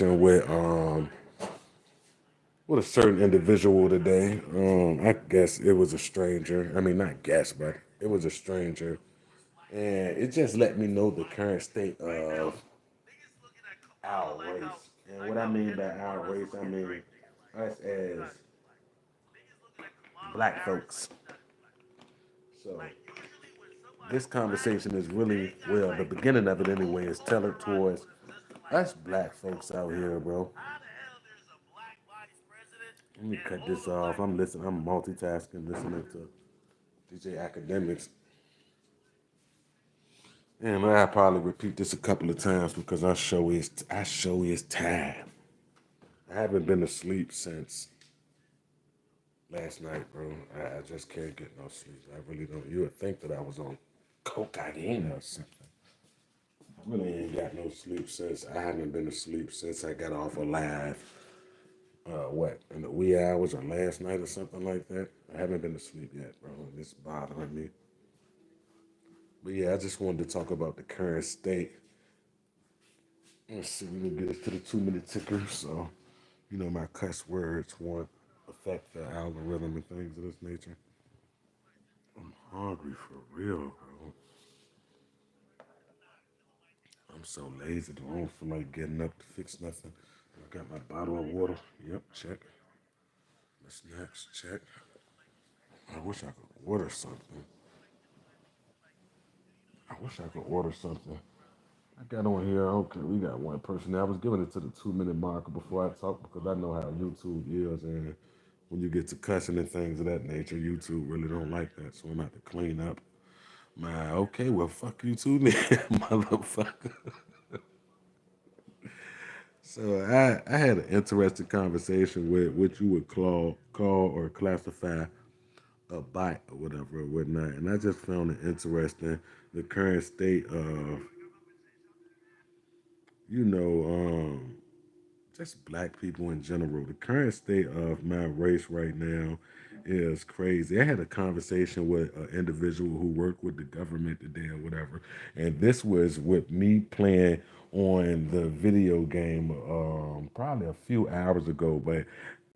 with a certain individual today. I guess it was a stranger. I mean, not guess, but it was a stranger, and it just let me know the current state of our race. And what I mean by our race, I mean us as black folks. So this conversation is really well. The beginning of it anyway is tailored towards us black folks out here, bro. Let me cut this off. I'm listening. I'm multitasking, listening to DJ Academics. And I'll probably repeat this a couple of times because I show is tired. I haven't been to sleep since last night, bro. I just can't get no sleep. I really don't. You would think that I was on cocaine or something. I really ain't got no sleep since. I haven't been to sleep since I got off of live. What, in the wee hours or last night or something like that? I haven't been to sleep yet, bro. It's bothering me. But yeah, I just wanted to talk about the current state. Let's see, we can get us to the 2 minute ticker. So, my cuss words won't affect the algorithm and things of this nature. I'm hungry for real, bro. I'm so lazy. I don't feel like getting up to fix nothing. I got my bottle of water. Yep, check. The snacks, check. I wish I could order something. I wish I could order something. I got on here. Okay, we got one person. I was giving it to the 2 minute marker before I talk because I know how YouTube is, and when you get to cussing and things of that nature, YouTube really don't like that. So I'm about to clean up. My okay, well fuck you too, then, motherfucker. So I had an interesting conversation with what you would call or classify a bot or whatever or whatnot, and I just found it interesting the current state of you know just black people in general. The current state of my race right now is crazy. I had a conversation with an individual who worked with the government today or whatever, and this was with me playing on the video game probably a few hours ago. But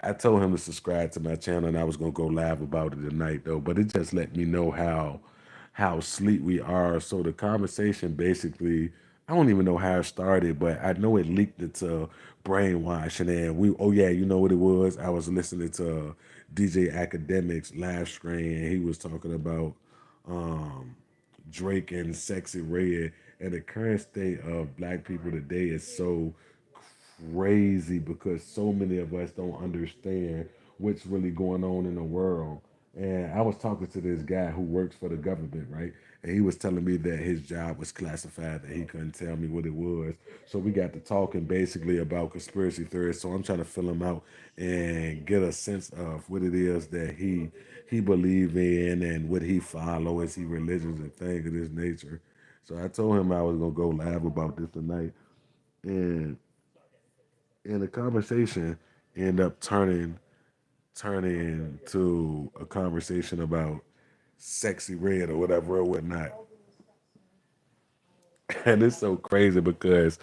I told him to subscribe to my channel, and I was gonna go live about it tonight though. But it just let me know how sleep we are. So the conversation basically, I don't even know how it started, but I know it leaked into brainwashing. And oh yeah, you know what it was? I was listening to DJ Academics live stream, and he was talking about um, Drake and Sexy Red. And the current state of black people today is so crazy because so many of us don't understand what's really going on in the world. And I was talking to this guy who works for the government, right? And he was telling me that his job was classified, that he couldn't tell me what it was. So we got to talking basically about conspiracy theories. So I'm trying to fill him out and get a sense of what it is that he believe in and what he follow, is he religious and things of this nature. So I told him I was gonna go live about this tonight. And the conversation end up turning to a conversation about sexy red or whatever or whatnot. And it's so crazy because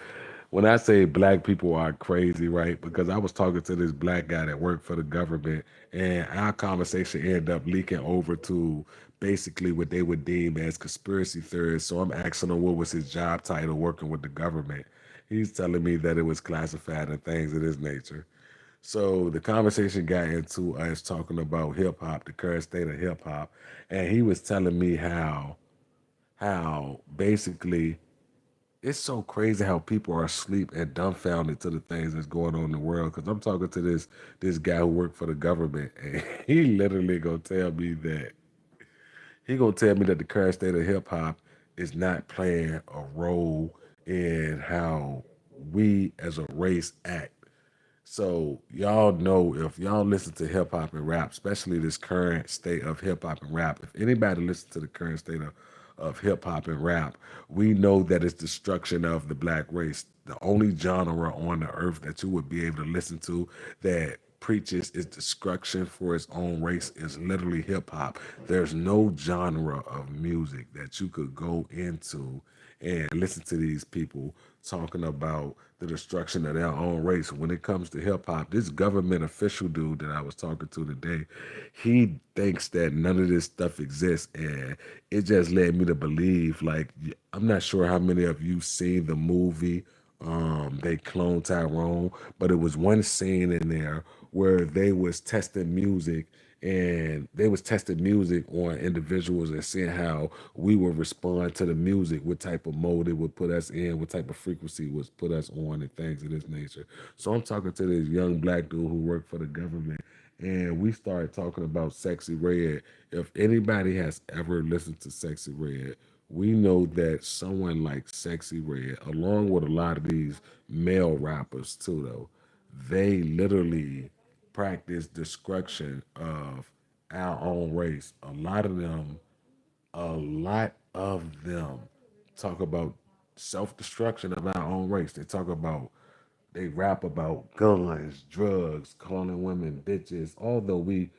when I say black people are crazy, right? Because I was talking to this black guy that worked for the government, and our conversation ended up leaking over to basically what they would deem as conspiracy theories. So I'm asking him what was his job title working with the government. He's telling me that it was classified and things of this nature. So the conversation got into us talking about hip hop, the current state of hip hop, and he was telling me how basically it's so crazy how people are asleep and dumbfounded to the things that's going on in the world. Because I'm talking to this guy who worked for the government, and he literally gonna tell me that the current state of hip hop is not playing a role in how we as a race act. So y'all know, if y'all listen to hip hop and rap, especially this current state of hip hop and rap, if anybody listens to the current state of hip hop and rap, we know that it's destruction of the black race. The only genre on the earth that you would be able to listen to that preaches its destruction for its own race is literally hip hop. There's no genre of music that you could go into and listen to these people talking about the destruction of their own race. When it comes to hip hop, this government official dude that I was talking to today, he thinks that none of this stuff exists, and it just led me to believe. Like, I'm not sure how many of you seen the movie. They cloned Tyrone, but it was one scene in there where they was testing music, and they was testing music on individuals and seeing how we would respond to the music, what type of mode it would put us in, what type of frequency would put us on, and things of this nature. So I'm talking to this young black dude who worked for the government, and we started talking about Sexy Red. If anybody has ever listened to Sexy Red, we know that someone like Sexy Red, along with a lot of these male rappers too, though, they literally practice destruction of our own race. A lot of them talk about self-destruction of our own race. They rap about guns, drugs, calling women bitches. Although we,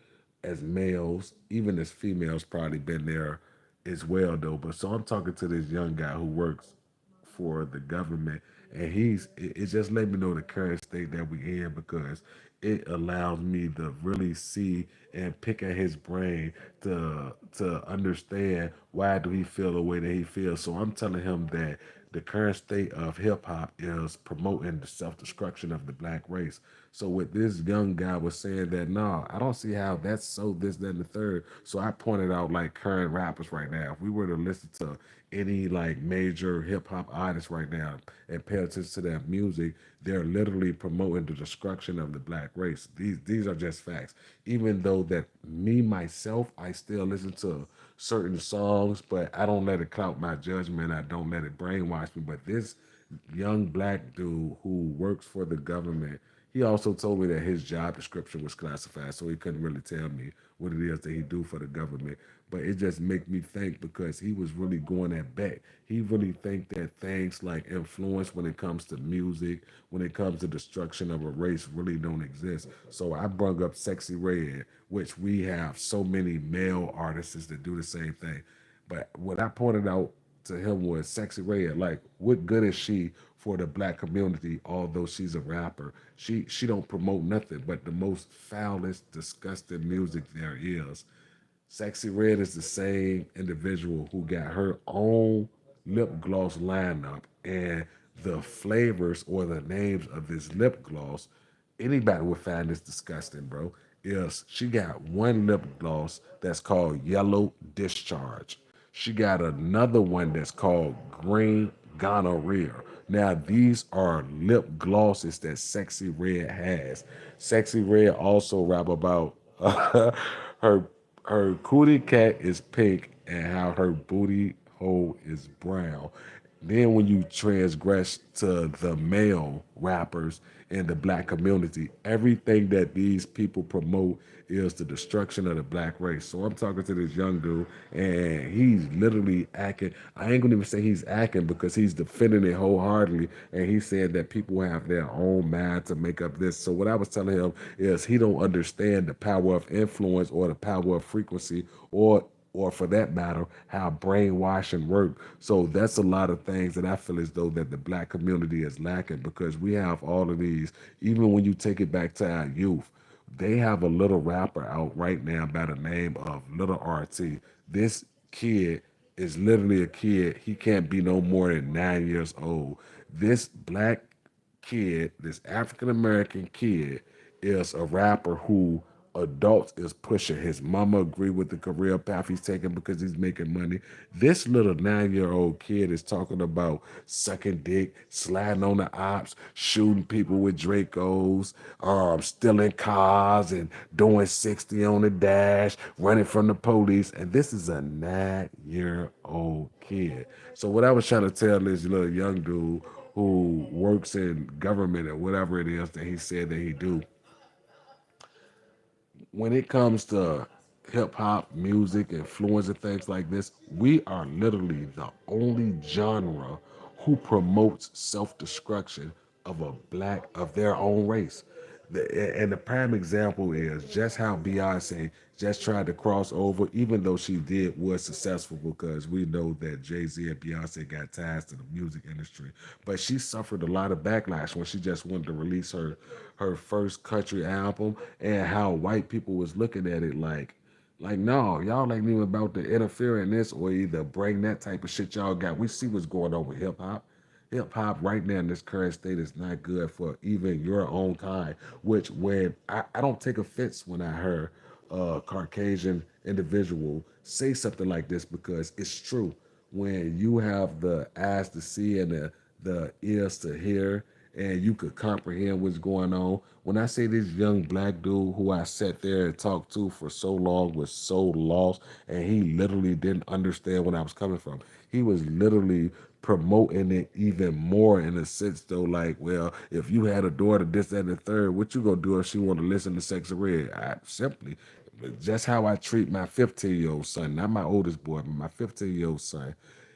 as males, even as females, probably been there as well, though. But so I'm talking to this young guy who works for the government, and it just let me know the current state that we in, because it allows me to really see and pick at his brain to understand why do he feel the way that he feels. So I'm telling him that the current state of hip hop is promoting the self destruction of the black race. So what this young guy was saying that, no, I don't see how that's so this, that, and the third. So I pointed out like current rappers right now. If we were to listen to any like major hip hop artists right now and pay attention to their music, they're literally promoting the destruction of the black race. These are just facts. Even though that me myself, I still listen to certain songs, but I don't let it cloud my judgment. I don't let it brainwash me. But this young black dude who works for the government, he also told me that his job description was classified, so he couldn't really tell me what it is that he do for the government. But it just make me think, because he was really going at back. He really think that things like influence when it comes to music, when it comes to destruction of a race, really don't exist. So I brought up Sexy Red, which we have so many male artists that do the same thing. But what I pointed out to him was Sexy Red. Like, what good is she for the black community? Although she's a rapper, she don't promote nothing but the most foulest, disgusting music there is. Sexy Red is the same individual who got her own lip gloss lineup, and the flavors or the names of this lip gloss, anybody would find this disgusting, bro. Is she got one lip gloss that's called Yellow Discharge. She got another one that's called Green Gonorrhea. Now, these are lip glosses that Sexy Red has. Sexy Red also rap about her her cootie cat is pink and how her booty hole is brown. Then when you transgress to the male rappers in the black community, everything that these people promote is the destruction of the black race. So I'm talking to this young dude, and he's literally acting. I ain't gonna even say he's acting, because he's defending it wholeheartedly, and he said that people have their own mind to make up this. So what I was telling him is he don't understand the power of influence or the power of frequency, or for that matter, how brainwashing work. So that's a lot of things that I feel as though that the black community is lacking, because we have all of these. Even when you take it back to our youth, they have a little rapper out right now by the name of Little RT. This kid is literally a kid. He can't be no more than 9 years old. This black kid, this African American kid, is a rapper who adults is pushing. His mama agree with the career path he's taking because he's making money. This little 9-year-old kid is talking about sucking dick, sliding on the ops, shooting people with Dracos, stealing cars and doing 60 on the dash, running from the police. And this is a 9-year-old kid. So what I was trying to tell this little young dude who works in government or whatever it is that he said that he do, when it comes to hip hop music, influence, and things like this, we are literally the only genre who promotes self destruction of their own race. And the prime example is just how Beyonce just tried to cross over, even though she did was successful because we know that Jay-Z and Beyonce got ties to the music industry. But she suffered a lot of backlash when she just wanted to release her first country album, and how white people was looking at it like, no, y'all ain't even about to interfere in this or either bring that type of shit y'all got. We see what's going on with hip hop. Hip hop right now in this current state is not good for even your own kind. Which when I don't take offense when I hear a Caucasian individual say something like this because it's true. When you have the eyes to see and the ears to hear and you could comprehend what's going on. When I say this young black dude who I sat there and talked to for so long was so lost and he literally didn't understand where I was coming from. He was literally promoting it even more in a sense though, like, well, if you had a daughter, this, that, and the third, what you gonna do if she want to listen to Sex and Red? I simply just how I treat my 15-year-old son, not my oldest boy, but my 15-year-old son.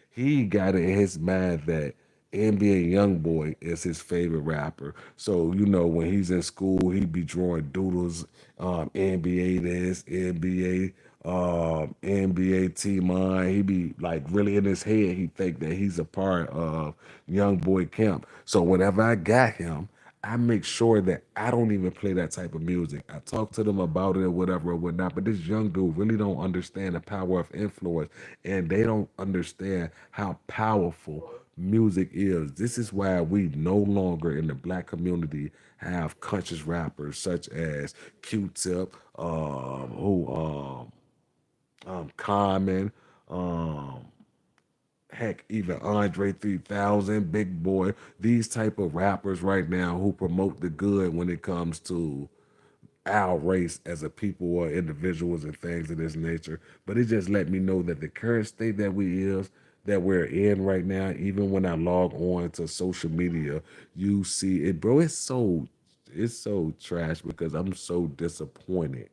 He got it in his mind that NBA YoungBoy is his favorite rapper. So, when he's in school, he be drawing doodles, NBA this, NBA T-Mon. He be like really in his head, he think that he's a part of Young Boy Camp. So whenever I got him, I make sure that I don't even play that type of music. I talk to them about it or whatever or whatnot. But this young dude really don't understand the power of influence, and they don't understand how powerful music is. This is why we no longer in the black community have conscious rappers such as Q-Tip, Common, um, heck, even Andre 3000, Big Boy, these type of rappers right now who promote the good when it comes to our race as a people or individuals and things of this nature. But it just let me know that the current state that we're in right now, even when I log on to social media, you see it, bro. It's so trash because I'm so disappointed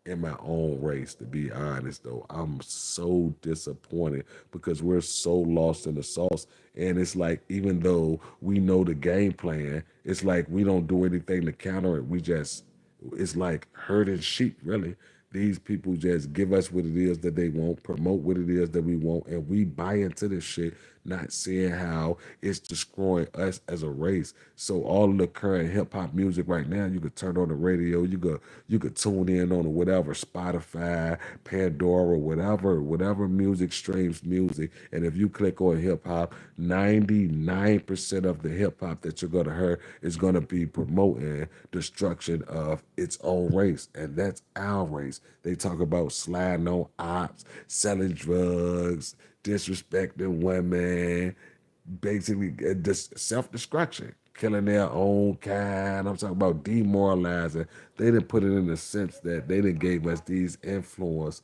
in my own race, to be honest though. I'm so disappointed because we're so lost in the sauce. And it's like, even though we know the game plan, it's like we don't do anything to counter it. It's like herding sheep, really. These people just give us what it is that they want, promote what it is that we want, and we buy into this shit, not seeing how it's destroying us as a race. So all of the current hip hop music right now, you could turn on the radio, you could tune in on whatever Spotify, Pandora, whatever music streams music, and if you click on hip hop, 99% of the hip hop that you're gonna hear is gonna be promoting destruction of its own race, and that's our race. They talk about sliding on ops, selling drugs, disrespecting women, basically just self-destruction, killing their own kind. I'm talking about demoralizing. They didn't put it in the sense that they didn't gave us these influencers,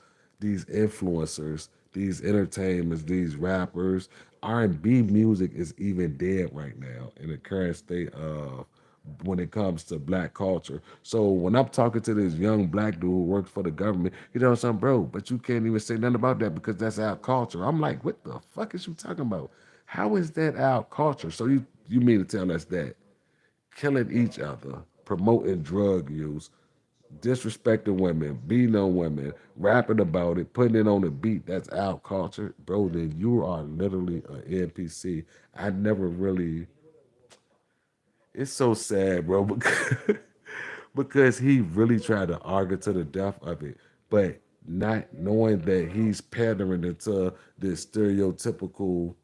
these entertainers, these rappers. R&B music is even dead right now in the current state of when it comes to black culture. So when I'm talking to this young black dude who works for the government, he knows something, bro, but you can't even say nothing about that because that's our culture. I'm like, what the fuck is you talking about? How is that our culture? So you mean to tell us that killing each other, promoting drug use, disrespecting women, beating on women, rapping about it, putting it on the beat, that's our culture, bro, then you are literally an NPC. I never really, it's so sad, bro, because he really tried to argue to the death of it, but not knowing that he's pandering into this stereotypical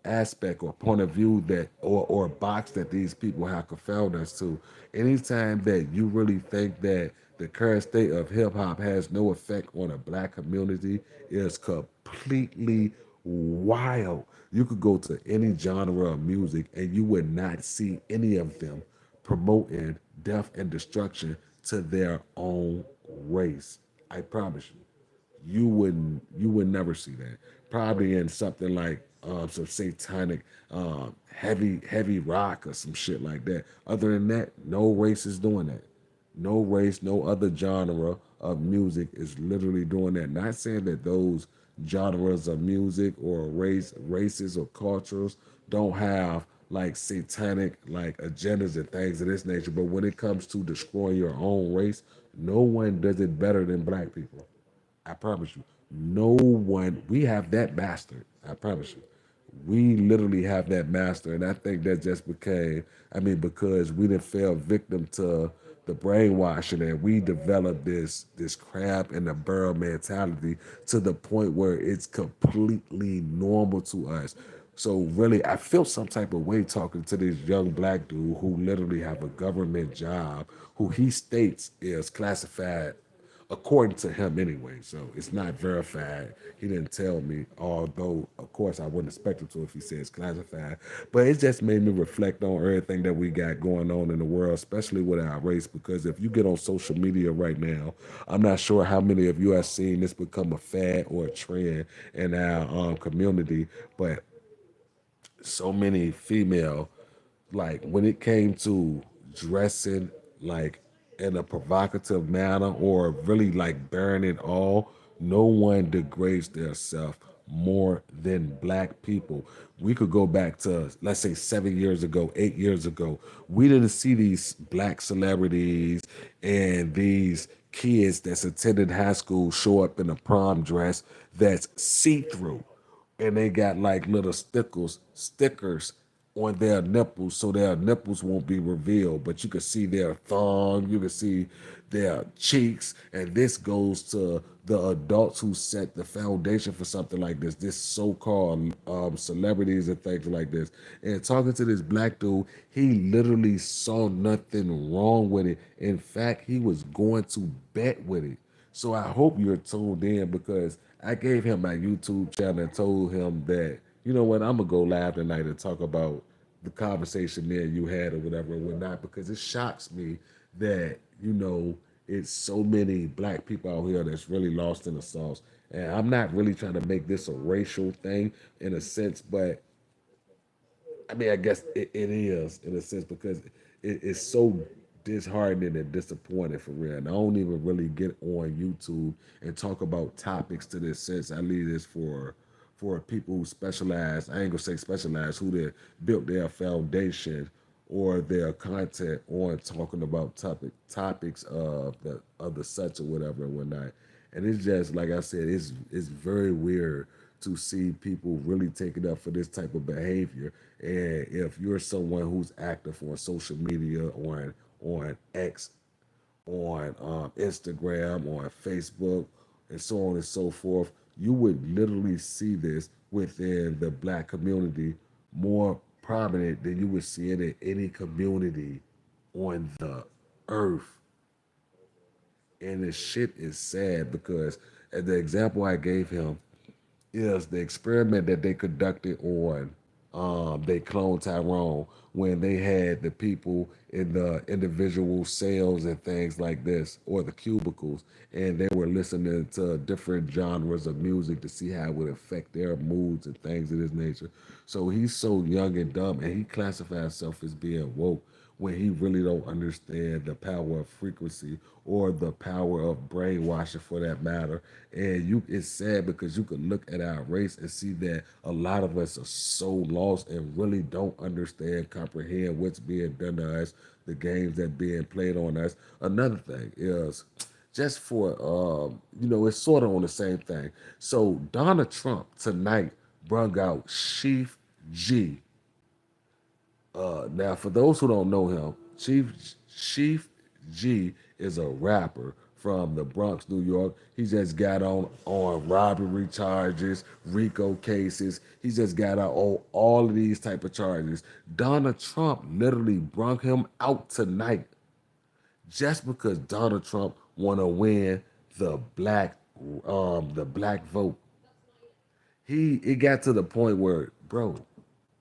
aspect or point of view that or box that these people have confounded us to. Anytime that you really think that the current state of hip hop has no effect on a black community is completely wild. You could go to any genre of music and you would not see any of them promoting death and destruction to their own race. I promise you you would never see that. Probably in something like some satanic heavy rock or some shit like that. Other than that, no race is doing that. No race, no other genre of music is literally doing that. Not saying that those genres of music or races or cultures don't have like satanic like agendas and things of this nature. But when it comes to destroying your own race, no one does it better than black people. I promise you. No one. We have that mastered. I promise you. We literally have that master, and I think that just became. I mean, because we didn't fell victim to the brainwashing, and we developed this crab in the barrel mentality to the point where it's completely normal to us. So really, I feel some type of way talking to this young black dude who literally have a government job, who he states is classified according to him anyway. So it's not verified. He didn't tell me, although of course I wouldn't expect him to if he says classified. But it just made me reflect on everything that we got going on in the world, especially with our race. Because if you get on social media right now, I'm not sure how many of you have seen this become a fad or a trend in our community, but so many female, like when it came to dressing like in a provocative manner or really like bearing it all, no one degrades their self more than black people. We could go back to, let's say, 7 years ago, 8 years ago. We didn't see these black celebrities and these kids that's attended high school show up in a prom dress that's see-through, and they got like little stickers on their nipples so their nipples won't be revealed, but you can see their thong, you can see their cheeks, and this goes to the adults who set the foundation for something like this so-called celebrities and things like this. And talking to this black dude, he literally saw nothing wrong with it. In fact, he was going to bet with it. So I hope you're tuned in, because I gave him my YouTube channel and told him that, you know what, I'm gonna go live tonight and talk about the conversation me and you had or whatever and whatnot, because it shocks me that, it's so many black people out here that's really lost in the sauce. And I'm not really trying to make this a racial thing in a sense, but I mean, I guess it is in a sense, because it's so disheartening and disappointing for real. And I don't even really get on YouTube and talk about topics to this sense. I leave this for people who specialize. I ain't gonna say specialize, who they built their foundation or their content on talking about topics of the such or whatever and whatnot. And it's just like I said, it's very weird to see people really taking up for this type of behavior. And if you're someone who's active on social media, on X, on Instagram, on Facebook, and so on and so forth, you would literally see this within the black community more prominent than you would see it in any community on the earth. And the shit is sad, because the example I gave him is the experiment that they conducted on they cloned Tyrone, when they had the people in the individual cells and things like this, or the cubicles, and they were listening to different genres of music to see how it would affect their moods and things of this nature. So he's so young and dumb, and he classifies himself as being woke, when he really don't understand the power of frequency or the power of brainwashing for that matter. And it's sad, because you can look at our race and see that a lot of us are so lost and really don't understand, comprehend what's being done to us, the games that being played on us. Another thing is, just for it's sort of on the same thing. So Donald Trump tonight brung out Chief G. Now, for those who don't know him, Chief G is a rapper from the Bronx, New York. He just got on robbery charges, RICO cases. He just got out on all of these type of charges. Donald Trump literally brung him out tonight, just because Donald Trump want to win the black vote. It got to the point where, bro,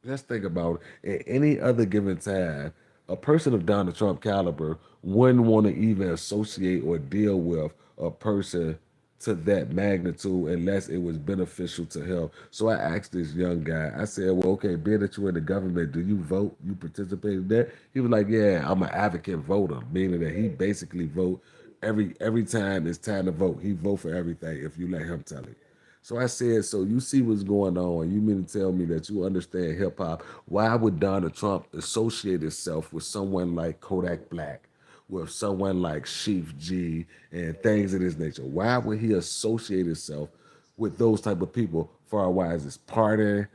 let's think about it. At any other given time, a person of Donald Trump caliber wouldn't want to even associate or deal with a person to that magnitude unless it was beneficial to him. So I asked this young guy, I said, well, okay, being that you're in the government, do you vote? You participate in that? He was like, yeah, I'm an advocate voter, meaning that he basically vote every time it's time to vote. He vote for everything if you let him tell it. So I said, so you see what's going on. You mean to tell me that you understand hip hop? Why would Donald Trump associate himself with someone like Kodak Black, with someone like Chief G, and things of this nature? Why would he associate himself with those type of people? Far wise is partying,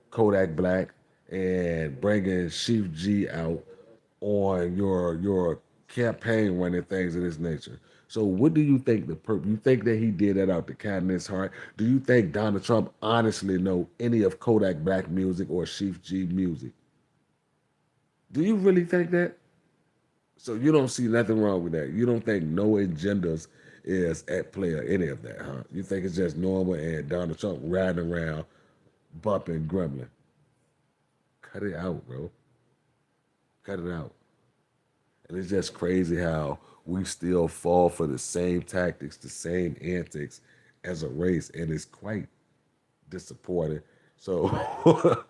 Kodak Black, and bringing Chief G out on your campaign running things of this nature. So what do you think you think that he did that out the kindness heart? Do you think Donald Trump honestly know any of Kodak Black music or Chief G music? Do you really think that? So you don't see nothing wrong with that. You don't think no agendas is at play or any of that, huh? You think it's just normal and Donald Trump riding around bumping gremlin. Cut it out, bro. Cut it out. And it's just crazy how we still fall for the same tactics, the same antics as a race, and it's quite disappointing. So,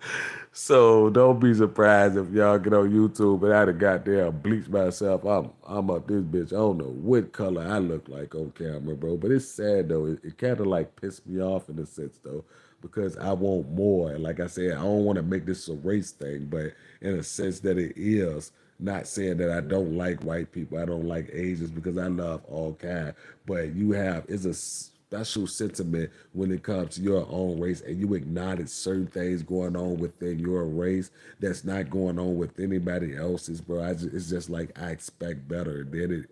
so don't be surprised if y'all get on YouTube and I done goddamn bleach myself. I'm up this bitch. I don't know what color I look like on camera, bro. But it's sad though. It kind of like pissed me off in a sense though, because I want more. And like I said, I don't want to make this a race thing, but in a sense that it is. Not saying that I don't like white people, I don't like Asians because I love all kind. But you have it's a special sentiment when it comes to your own race, and you acknowledge certain things going on within your race that's not going on with anybody else's, bro. It's just like I expect better. Then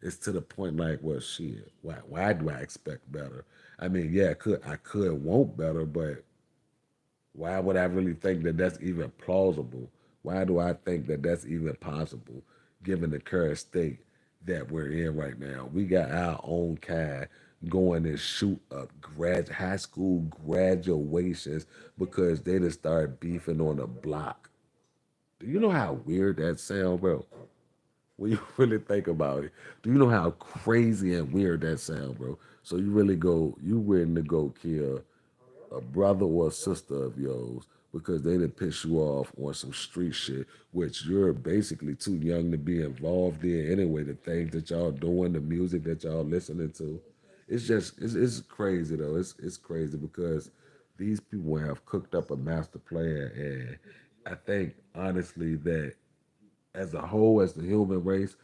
it's to the point like, well, shit. Why do I expect better? I mean, yeah, I could want better, but why would I really think that that's even plausible? Why do I think that that's even possible, given the current state that we're in right now? We got our own kind going and shoot up high school graduations because they just started beefing on the block. Do you know how weird that sound, bro? When you really think about it, do you know how crazy and weird that sound, bro? So you willing to go kill a brother or a sister of yours because they didn't piss you off on some street shit, which you're basically too young to be involved in anyway. The things that y'all doing, the music that y'all listening to, it's crazy though. It's crazy because these people have cooked up a master plan, and I think honestly that as a whole, as the human race,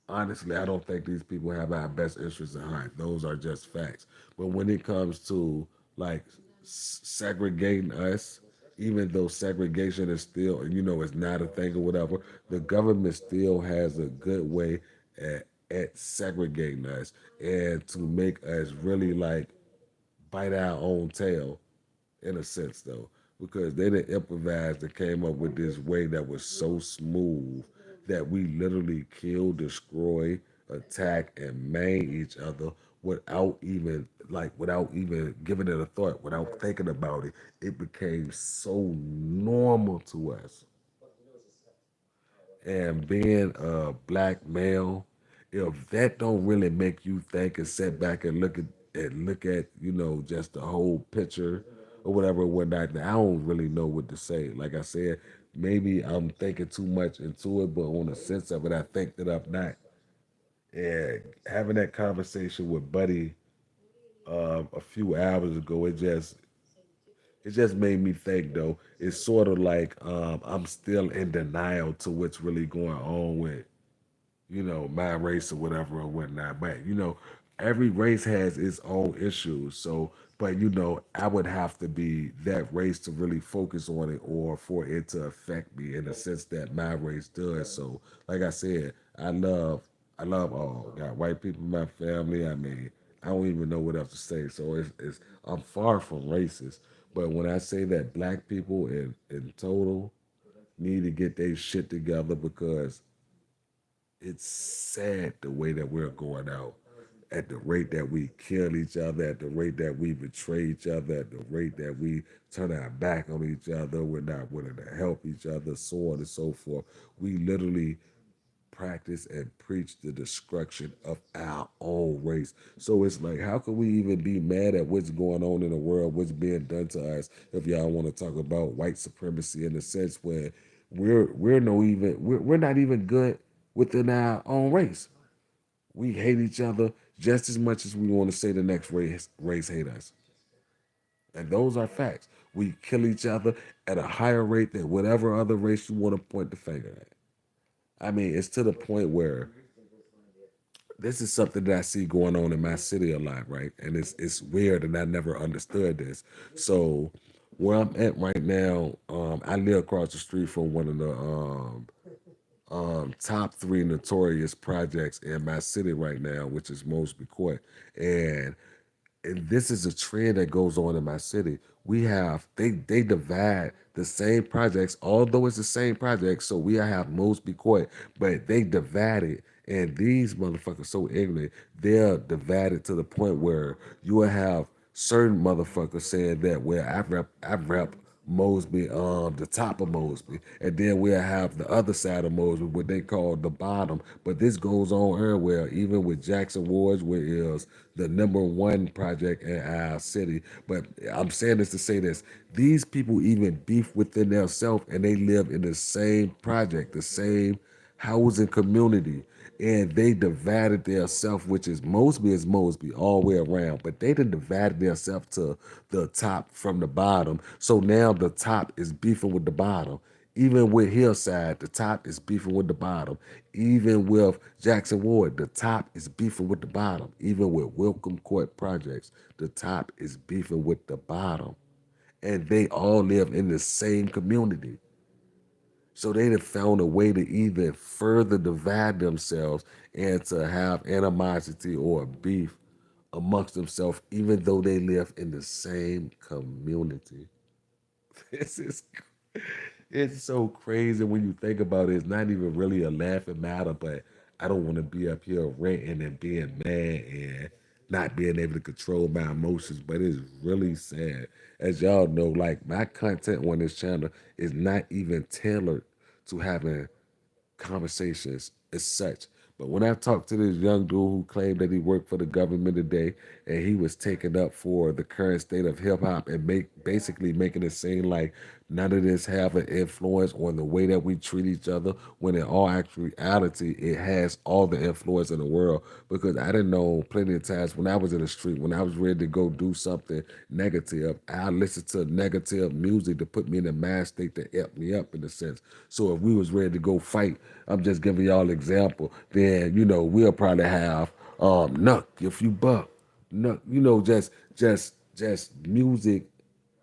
honestly, I don't think these people have our best interests in heart. Those are just facts. But when it comes to like segregating us, even though segregation is still, it's not a thing or whatever, the government still has a good way at segregating us and to make us really like bite our own tail in a sense though, because they didn't improvise and came up with this way that was so smooth that we literally kill, destroy, attack, and maim each other without even giving it a thought, without thinking about it. It became so normal to us. And being a black male, if that don't really make you think and sit back and look at just the whole picture or whatever and whatnot, then I don't really know what to say. Like I said, maybe I'm thinking too much into it, but on the sense of it, I think that I'm not. And having that conversation with Buddy a few hours ago, it just made me think though. It's sort of like I'm still in denial to what's really going on with my race or whatever or whatnot. But every race has its own issues. So, but I would have to be that race to really focus on it or for it to affect me in the sense that my race does. So, like I said, I love all. Got white people in my family. I mean, I don't even know what else to say. So it's I'm far from racist. But when I say that black people in total need to get their shit together because it's sad the way that we're going out at the rate that we kill each other, at the rate that we betray each other, at the rate that we turn our back on each other, we're not willing to help each other, so on and so forth. We literally practice and preach the destruction of our own race. So it's like, how can we even be mad at what's going on in the world, what's being done to us, if y'all want to talk about white supremacy in the sense where we're not even good within our own race. We hate each other just as much as we want to say the next race hate us. And those are facts. We kill each other at a higher rate than whatever other race you want to point the finger at. I mean, it's to the point where this is something that I see going on in my city a lot, right? And it's weird, and I never understood this. So where I'm at right now, I live across the street from one of the top three notorious projects in my city right now, which is Mosby Court, and this is a trend that goes on in my city. We have they divide the same projects, although it's the same project. So we have Mosby Court, but they divide it, and these motherfuckers so ignorant. They're divided to the point where you will have certain motherfuckers saying that, well, I rep Mosby, the top of Mosby, and then we'll have the other side of Mosby, what they call the bottom. But this goes on everywhere, even with Jackson Woods, which is the number one project in our city. But I'm saying this to say this: these people even beef within themselves, and they live in the same project, the same housing community, and they divided themselves, which is Mosby all the way around, but they done divided themselves to the top from the bottom. So now the top is beefing with the bottom. Even with Hillside, the top is beefing with the bottom. Even with Jackson Ward, the top is beefing with the bottom. Even with Welcome Court Projects, the top is beefing with the bottom. And they all live in the same community. So they have found a way to even further divide themselves and to have animosity or beef amongst themselves, even though they live in the same community. This is it's so crazy when you think about it. It's not even really a laughing matter, but I don't want to be up here ranting and being mad and not being able to control my emotions. But it's really sad. As y'all know, like my content on this channel is not even tailored to having conversations as such. But when I talked to this young dude who claimed that he worked for the government today, and he was taking up for the current state of hip hop and basically making it seem like none of this have an influence on the way that we treat each other, when in all actuality it has all the influence in the world. Because I didn't know plenty of times when I was in the street, when I was ready to go do something negative, I listened to negative music to put me in a mind state to help me up in a sense. So if we was ready to go fight, I'm just giving y'all an example, then we'll probably have Nuck If You Buck. Nuck, just music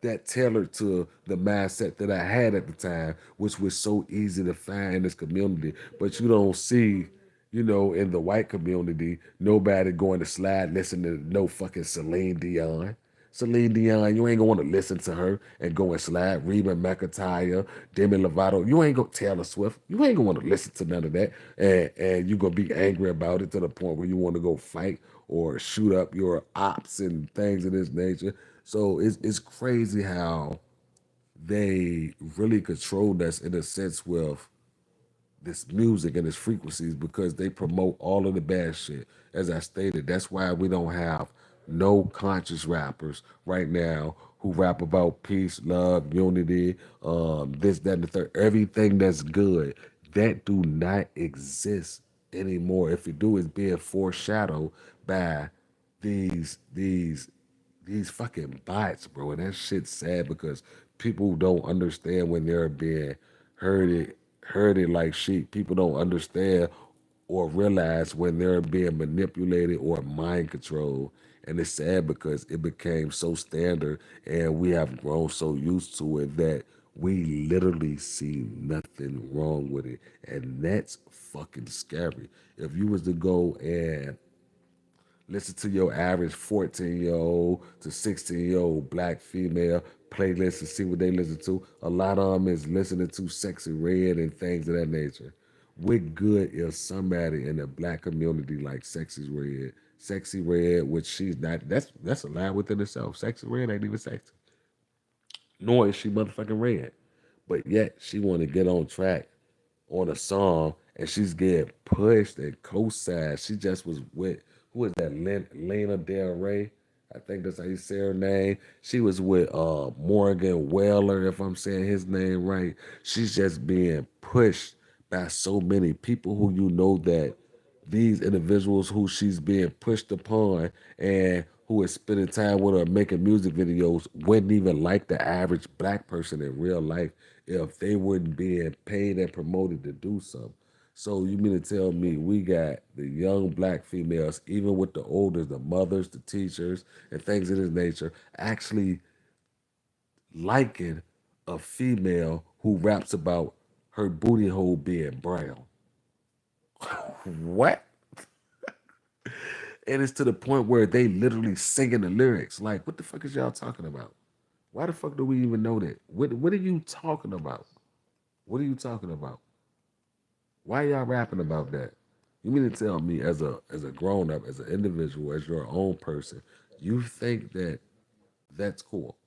that tailored to the mindset that I had at the time, which was so easy to find in this community. But you don't see, in the white community, nobody going to slide listening to no fucking Celine Dion. Celine Dion, you ain't gonna want to listen to her and go and slide. Reba McEntire, Demi Lovato, you ain't gonna Taylor Swift, you ain't gonna want to listen to none of that, and you gonna be angry about it to the point where you want to go fight or shoot up your ops and things of this nature. So it's crazy how they really controlled us in a sense with this music and its frequencies, because they promote all of the bad shit. As I stated, that's why we don't have no conscious rappers right now who rap about peace, love, unity, this, that, and the third. Everything that's good, that do not exist anymore. If it do, it's being foreshadowed by these fucking bots, bro. And that shit's sad because people don't understand when they're being herded like sheep. People don't understand or realize when they're being manipulated or mind controlled. And it's sad because it became so standard and we have grown so used to it that we literally see nothing wrong with it. And that's fucking scary. If you was to go and listen to your average 14-year-old to 16-year-old black female playlist and see what they listen to. A lot of them is listening to Sexy Red and things of that nature. What good is somebody in the black community like Sexy Red? Sexy Red, which she's not, that's a lie within itself. Sexy Red ain't even sexy. Nor is she motherfucking red. But yet she want to get on track on a song and she's getting pushed and co-signed. She just was with, who is that? Lena Del Rey. I think that's how you say her name. She was with Morgan Weller, if I'm saying his name right. She's just being pushed by so many people who that these individuals who she's being pushed upon and who is spending time with her making music videos wouldn't even like the average black person in real life if they wouldn't being paid and promoted to do something. So you mean to tell me we got the young black females, even with the older, the mothers, the teachers, and things of this nature, actually liking a female who raps about her booty hole being brown? What? And it's to the point where they literally singing the lyrics. Like, what the fuck is y'all talking about? Why the fuck do we even know that? What are you talking about? What are you talking about? Why y'all rapping about that? You mean to tell me as a grown up, as an individual, as your own person, you think that that's cool?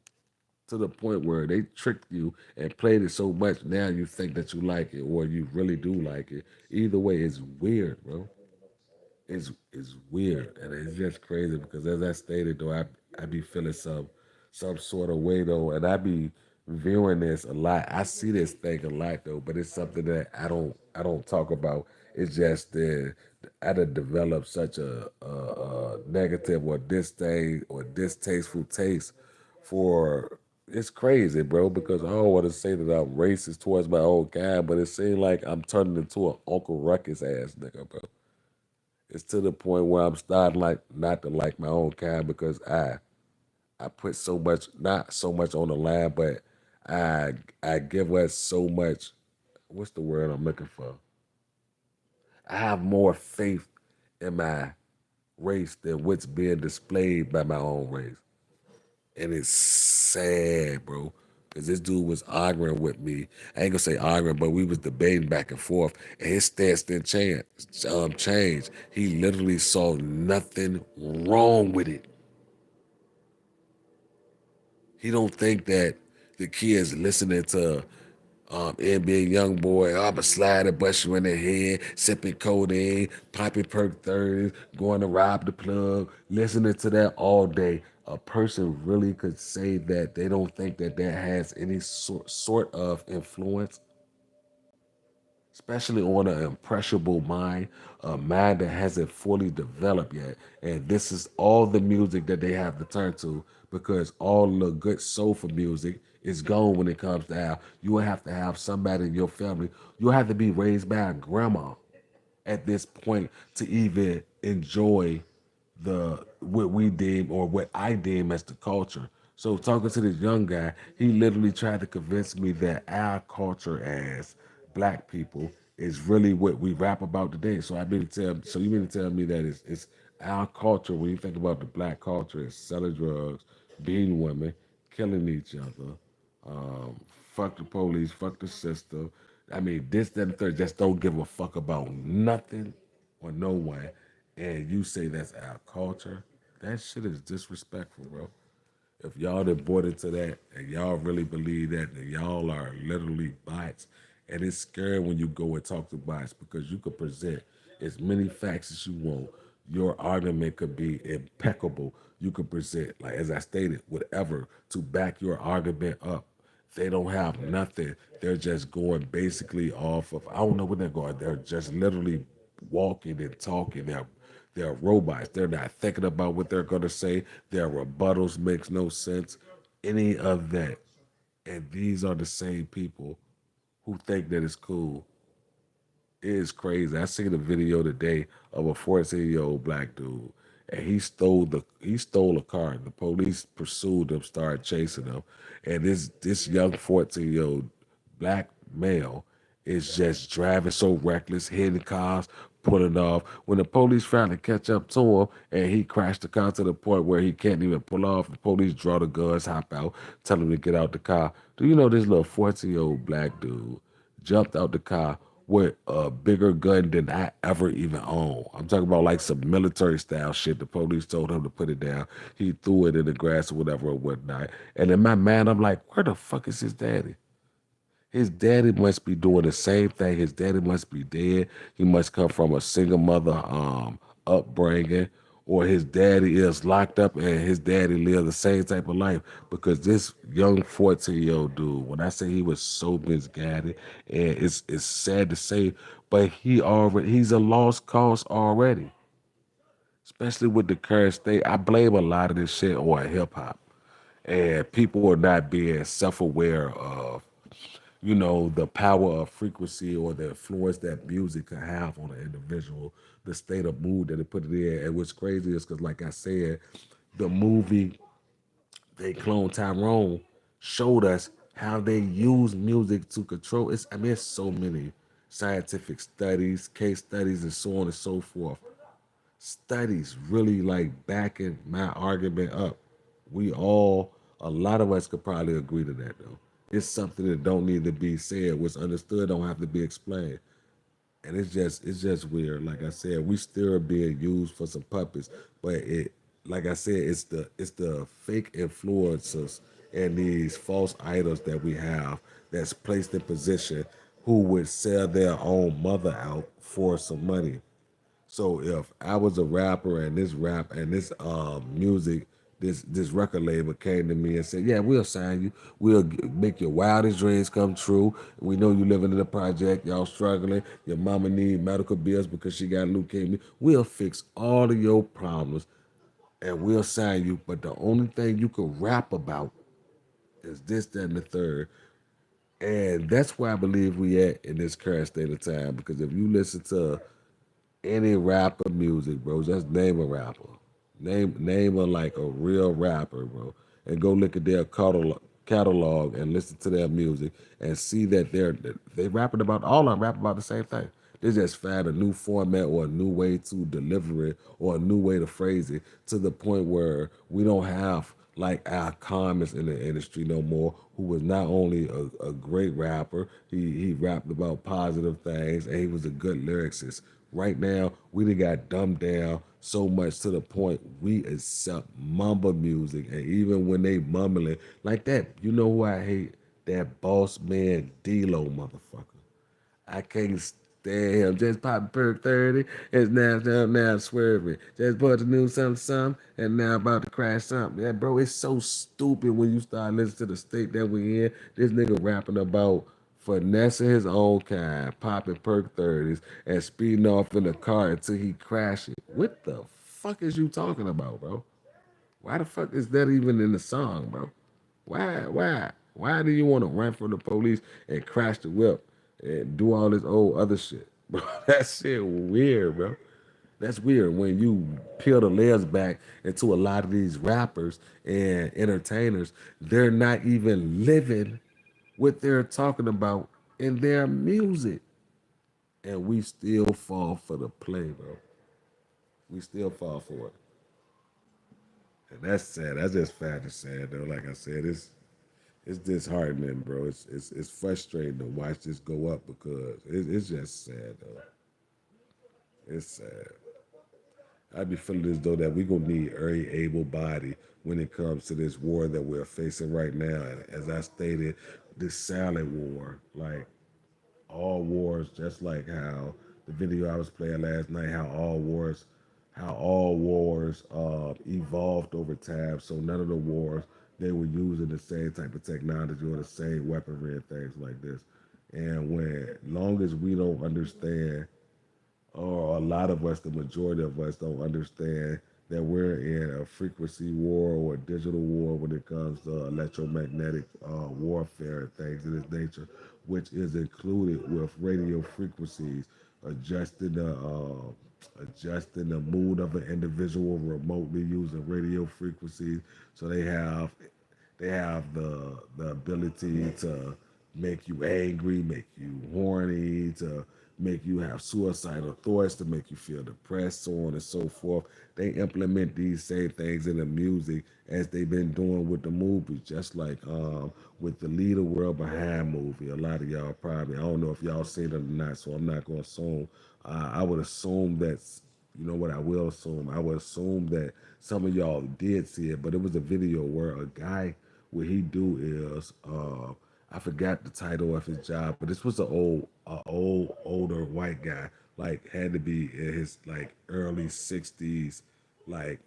To the point where they tricked you and played it so much, now you think that you like it or you really do like it. Either way, it's weird, bro. It's weird and it's just crazy because as I stated though, I be feeling some sort of way though, and I be viewing this a lot. I see this thing a lot though, but it's something that I don't talk about. It's just that I done developed such a negative or disdain or distasteful taste for. It's crazy, bro, because I don't want to say that I'm racist towards my own kind, but it seems like I'm turning into an Uncle Ruckus ass nigga, bro. It's to the point where I'm starting like not to like my own kind because I put so much, not so much on the line, but I give us so much. What's the word I'm looking for? I have more faith in my race than what's being displayed by my own race. And it's sad, bro. Cause this dude was arguing with me. I ain't gonna say arguing, but we was debating back and forth, and his stance didn't change. He literally saw nothing wrong with it. He don't think that the kids listening to NBA young boy, I'm a slide and bust you in the head, sipping codeine, popping perk 30s, going to rob the plug, listening to that all day. A person really could say that they don't think that that has any sort of influence, especially on an impressionable mind, a mind that hasn't fully developed yet. And this is all the music that they have to turn to because all the good soulful music is gone when it comes to Al. You will have to have somebody in your family. You'll have to be raised by a grandma at this point to even enjoy the what we deem or what I deem as the culture. So talking to this young guy, he literally tried to convince me that our culture as black people is really what we rap about today. So I mean to tell so you mean to tell me that it's our culture when you think about the black culture is selling drugs, beating women, killing each other, um, fuck the police, fuck the system. I mean, this, that, and the third, just don't give a fuck about nothing or no one. And you say that's our culture. That shit is disrespectful, bro. If y'all done bought into that and y'all really believe that, then y'all are literally bots. And it's scary when you go and talk to bots because you could present as many facts as you want. Your argument could be impeccable. You could present, like as I stated, whatever to back your argument up. They don't have nothing. They're just going basically off of I don't know what they're going. They're just literally walking and talking. They're robots. They're not thinking about what they're gonna say. Their rebuttals makes no sense. Any of that. And these are the same people who think that it's cool. It is crazy. I seen a video today of a 14-year-old black dude, and he stole a car. The police pursued him, started chasing him, and this young 14-year-old black male is just driving so reckless, hitting cars, pulling off. When the police finally catch up to him, and he crashed the car to the point where he can't even pull off, the police draw the guns, hop out, tell him to get out the car. Do you know this little 14-year-old black dude jumped out the car with a bigger gun than I ever even owned? I'm talking about like some military style shit. The police told him to put it down. He threw it in the grass or whatever or whatnot. And in my mind, I'm like, where the fuck is his daddy? His daddy must be doing the same thing. His daddy must be dead. He must come from a single mother upbringing, or his daddy is locked up and his daddy lived the same type of life. Because this young 14-year-old dude, when I say he was so misguided, and it's sad to say, but he's a lost cause already. especially with the current state. I blame a lot of this shit on hip hop, and people are not being self aware of, the power of frequency or the influence that music can have on an individual, the state of mood that it put it in. And what's crazy is because, like I said, the movie they clone Tyrone showed us how they use music to control. I mean, it's so many scientific studies, case studies, and so on and so forth. Studies really like backing my argument up. We all, a lot of us could probably agree to that though. It's something that don't need to be said. What's understood don't have to be explained. And it's just weird. Like I said, we still being used for some puppets, but like I said, it's the fake influencers and these false idols that we have that's placed in position who would sell their own mother out for some money. So if I was a rapper and this rap and this music, this record label came to me and said, "Yeah, we'll sign you. We'll make your wildest dreams come true. We know you living in a project, y'all struggling. Your mama need medical bills because she got leukemia. We'll fix all of your problems and we'll sign you. But the only thing you can rap about is this, that, and the third." And that's where I believe we at in this current state of time. Because if you listen to any rapper music, bro. Just name a rapper. Name a like a real rapper, bro. And go look at their catalog and listen to their music and see that they rapping about all of them rap about the same thing. They just find a new format or a new way to deliver it or a new way to phrase it to the point where we don't have like Al Thomas in the industry no more, who was not only a great rapper, he rapped about positive things and he was a good lyricist. Right now, we done got dumbed down so much to the point we accept mumble music, and even when they mumbling like that, you know who I hate? That boss man D-Lo motherfucker. I can't stand him. Just pop perk 30. It's now swerving. Just bought the new something, and now about to crash something. Yeah, bro, it's so stupid when you start listening to the state that we in. This nigga rapping about finessing his own kind, popping perk 30s, and speeding off in the car until he crashes. What the fuck is you talking about, bro? Why the fuck is that even in the song, bro? Why do you want to run from the police and crash the whip and do all this old other shit? Bro, that shit weird, bro. That's weird when you peel the layers back into a lot of these rappers and entertainers. They're not even living what they're talking about in their music. And we still fall for the play, bro. We still fall for it. And that's sad. That's just fat and sad though. Like I said, it's disheartening, bro. It's frustrating to watch this go up because it's just sad though. It's sad. I be feeling as though that we gonna need every able body when it comes to this war that we're facing right now. And as I stated, this silent war, like all wars, just like how the video I was playing last night, how all wars evolved over time. So none of the wars they were using the same type of technology or the same weaponry and things like this. And when long as we don't understand, or a lot of us, the majority of us, don't understand that we're in a frequency war or a digital war when it comes to electromagnetic warfare and things of this nature, which is included with radio frequencies, adjusting the adjusting the mood of an individual remotely using radio frequencies, so they have the ability to make you angry, make you horny, to make you have suicidal thoughts, to make you feel depressed, so on and so forth. They implement these same things in the music as they've been doing with the movies, just like with the Lead the World Behind movie. A lot of y'all probably, I don't know if y'all seen it or not, so I'm not going to assume. I would assume that, you know what I will assume? I would assume that some of y'all did see it, but it was a video where a guy, what he do is, I forgot the title of his job, but this was older white guy, like had to be in his like early 60s, like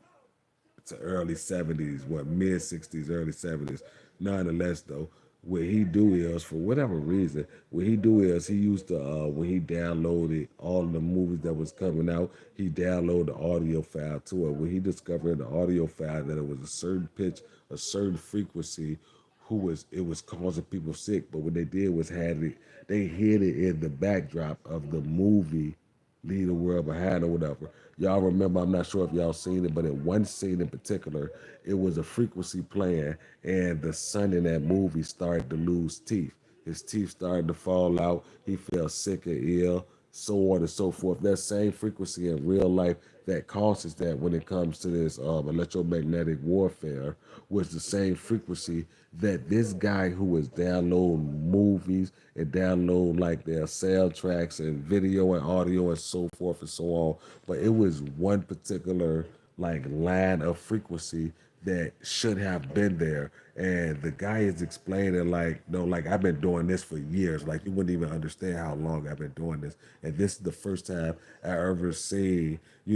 to early 70s, what mid 60s, early 70s. Nonetheless, though, what he do is, for whatever reason, what he do is he used to when he downloaded all the movies that was coming out, he downloaded the audio file to it. When he discovered the audio file that it was a certain pitch, a certain frequency, it was causing people sick. But what they did was had it, they hid it in the backdrop of the movie Leave the World Behind or whatever. Y'all remember, I'm not sure if y'all seen it, but in one scene in particular, it was a frequency playing, and the son in that movie started to lose teeth. His teeth started to fall out. He felt sick and ill, so on and so forth. That same frequency in real life that causes that when it comes to this electromagnetic warfare was the same frequency that this guy who was downloading movies and download like their soundtracks and video and audio and so forth and so on. But it was one particular like line of frequency that should have been there. And the guy is explaining like, no, like I've been doing this for years. Like you wouldn't even understand how long I've been doing this. And this is the first time I ever seen, he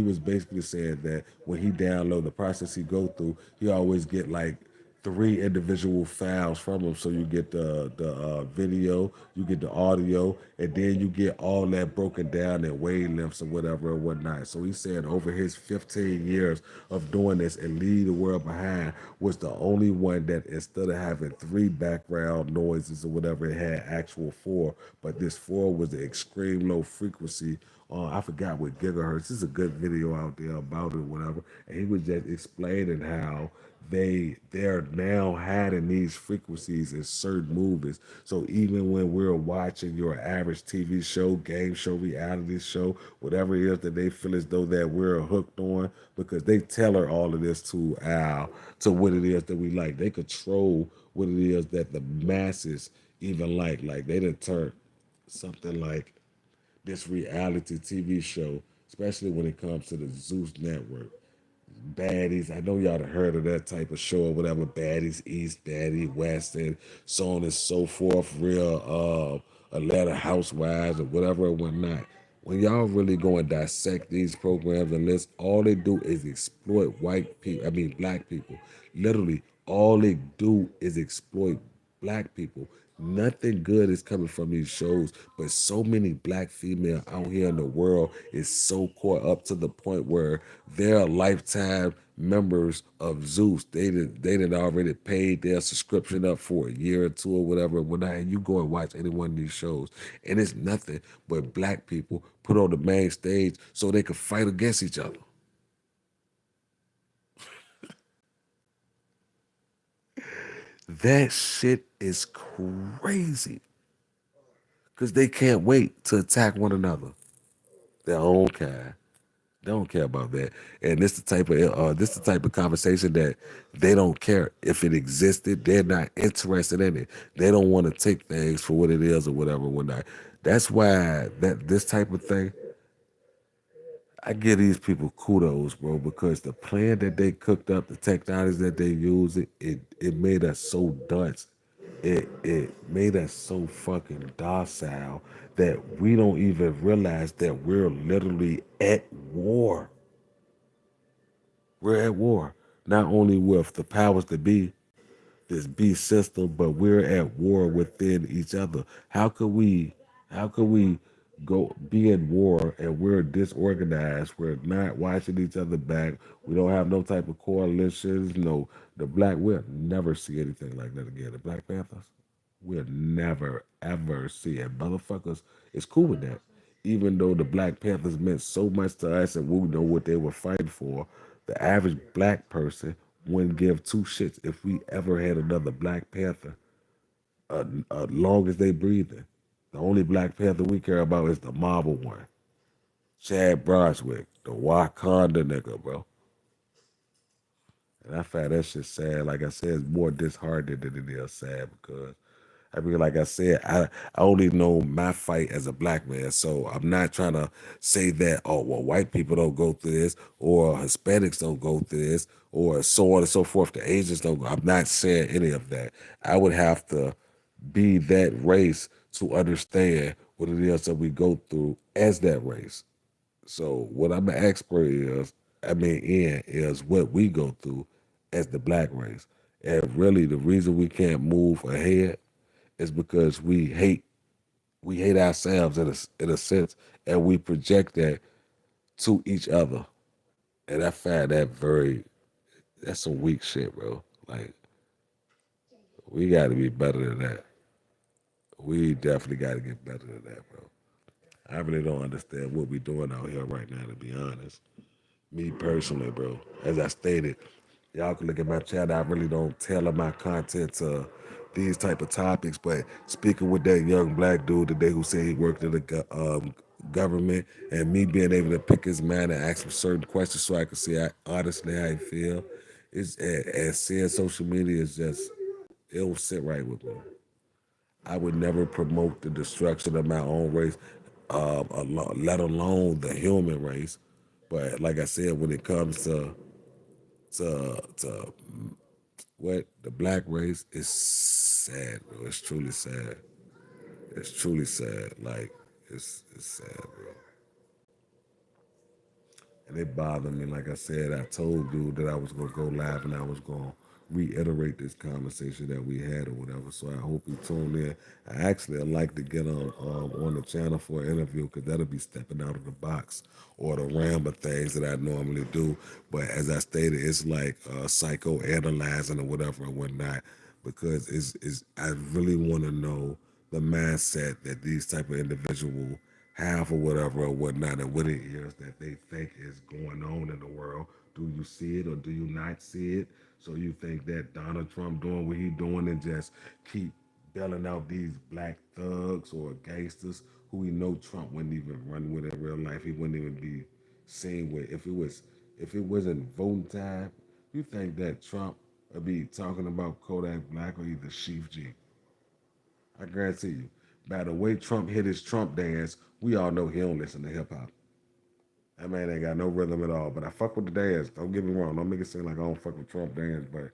was basically saying that when he download the process he go through, he always get like three individual files from them. So you get the video, you get the audio, and then you get all that broken down in wavelengths or whatever and whatnot. So he said over his 15 years of doing this and Leave the World Behind was the only one that instead of having three background noises or whatever, it had actual four. But this four was the extreme low frequency. I forgot what gigahertz. This is a good video out there about it, whatever. And he was just explaining how they're now hiding these frequencies in certain movies. So even when we're watching your average TV show, game show, reality show, whatever it is that they feel as though that we're hooked on, because they tailor all of this to what it is that we like. They control what it is that the masses even like. Like they done turn something like this reality TV show, especially when it comes to the Zeus network. Baddies. I know y'all have heard of that type of show or whatever. Baddies East, Baddie West, and so on and so forth. Real Atlanta Housewives or whatever and whatnot. When y'all really go and dissect these programs and lists, all they do is exploit white people. I mean black people. Literally, all they do is exploit black people. Nothing good is coming from these shows, but so many black female out here in the world is so caught up to the point where they're lifetime members of Zeus. They did already paid their subscription up for a year or two or whatever. And you go and watch any one of these shows, and it's nothing but black people put on the main stage so they can fight against each other. That shit is crazy because they can't wait to attack one another, their own kind. They don't care about that, and this the type of conversation that they don't care if it existed. They're not interested in it. They don't want to take things for what it is or whatever. Whatnot. That's why that this type of thing, I give these people kudos, bro, because the plan that they cooked up, the technologies that they use, it made us so dunce. It made us so fucking docile that we don't even realize that we're literally at war. We're at war, not only with the powers that be, this beast system, but we're at war within each other. How could we go be at war and we're disorganized? We're not watching each other back. We don't have no type of coalitions. No, the black we'll never see anything like that again. The Black Panthers, we'll never ever see it. Motherfuckers is cool with that. Even though the Black Panthers meant so much to us and we know what they were fighting for, the average black person wouldn't give two shits if we ever had another Black Panther long as they breathing. The only Black Panther we care about is the Marvel one. Chad Broswick, the Wakanda nigga, bro. And I find that shit sad. Like I said, it's more disheartening than it is sad because I mean, like I said, I only know my fight as a black man. So I'm not trying to say that, oh, well, white people don't go through this, or Hispanics don't go through this, or so on and so forth. The Asians don't go. I'm not saying any of that. I would have to be that race to understand what it is that we go through as that race. So what I'm an expert is, I mean, in is what we go through as the black race. And really, the reason we can't move ahead is because we hate ourselves in a sense, and we project that to each other. And I find that that's some weak shit, bro. Like we got to be better than that. We definitely got to get better than that, bro. I really don't understand what we doing out here right now, to be honest. Me personally, bro. As I stated, y'all can look at my channel. I really don't tailor my content to these type of topics. But speaking with that young black dude today who said he worked in the government, and me being able to pick his mind and ask him certain questions so I can see honestly how he feel, and seeing social media is just it don't sit right with me. I would never promote the destruction of my own race, let alone the human race. But like I said, when it comes to what the black race, is sad, bro. It's truly sad. It's truly sad. Like it's sad, bro. And it bothered me. Like I said, I told dude that I was gonna go live and I was gonna reiterate this conversation that we had or whatever. So I hope he tuned in. I actually would like to get on the channel for an interview because that'll be stepping out of the box or the realm of things that I normally do. But as I stated, it's like psychoanalyzing or whatever or whatnot because it's I really want to know the mindset that these type of individuals have or whatever or whatnot, and what it is that they think is going on in the world. Do you see it or do you not see it? So you think that Donald Trump doing what he doing and just keep bailing out these black thugs or gangsters who we know Trump wouldn't even run with in real life. He wouldn't even be seen with if it wasn't voting time. You think that Trump would be talking about Kodak Black or either Chief G? I guarantee you. By the way Trump hit his Trump dance, we all know he don't listen to hip hop. That man ain't got no rhythm at all. But I fuck with the dance. Don't get me wrong. Don't make it seem like I don't fuck with Trump dance. But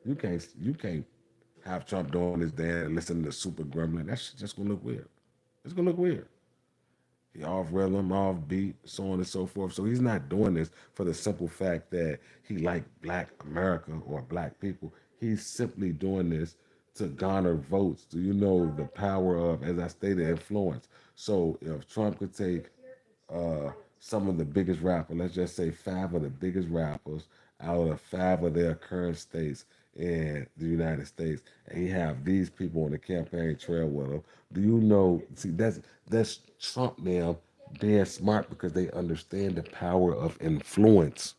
you can't have Trump doing his dance and listen to Super Gremlin. That shit just gonna look weird. It's gonna look weird. He off rhythm, off beat, so on and so forth. So he's not doing this for the simple fact that he like black America or black people. He's simply doing this to garner votes. Do you know the power of, as I stated, influence? So if Trump could take uh, some of the biggest rappers, let's just say five of the biggest rappers out of five of their current states in the United States, and he have these people on the campaign trail with him. Do you know? See, that's Trump now being smart because they understand the power of influence.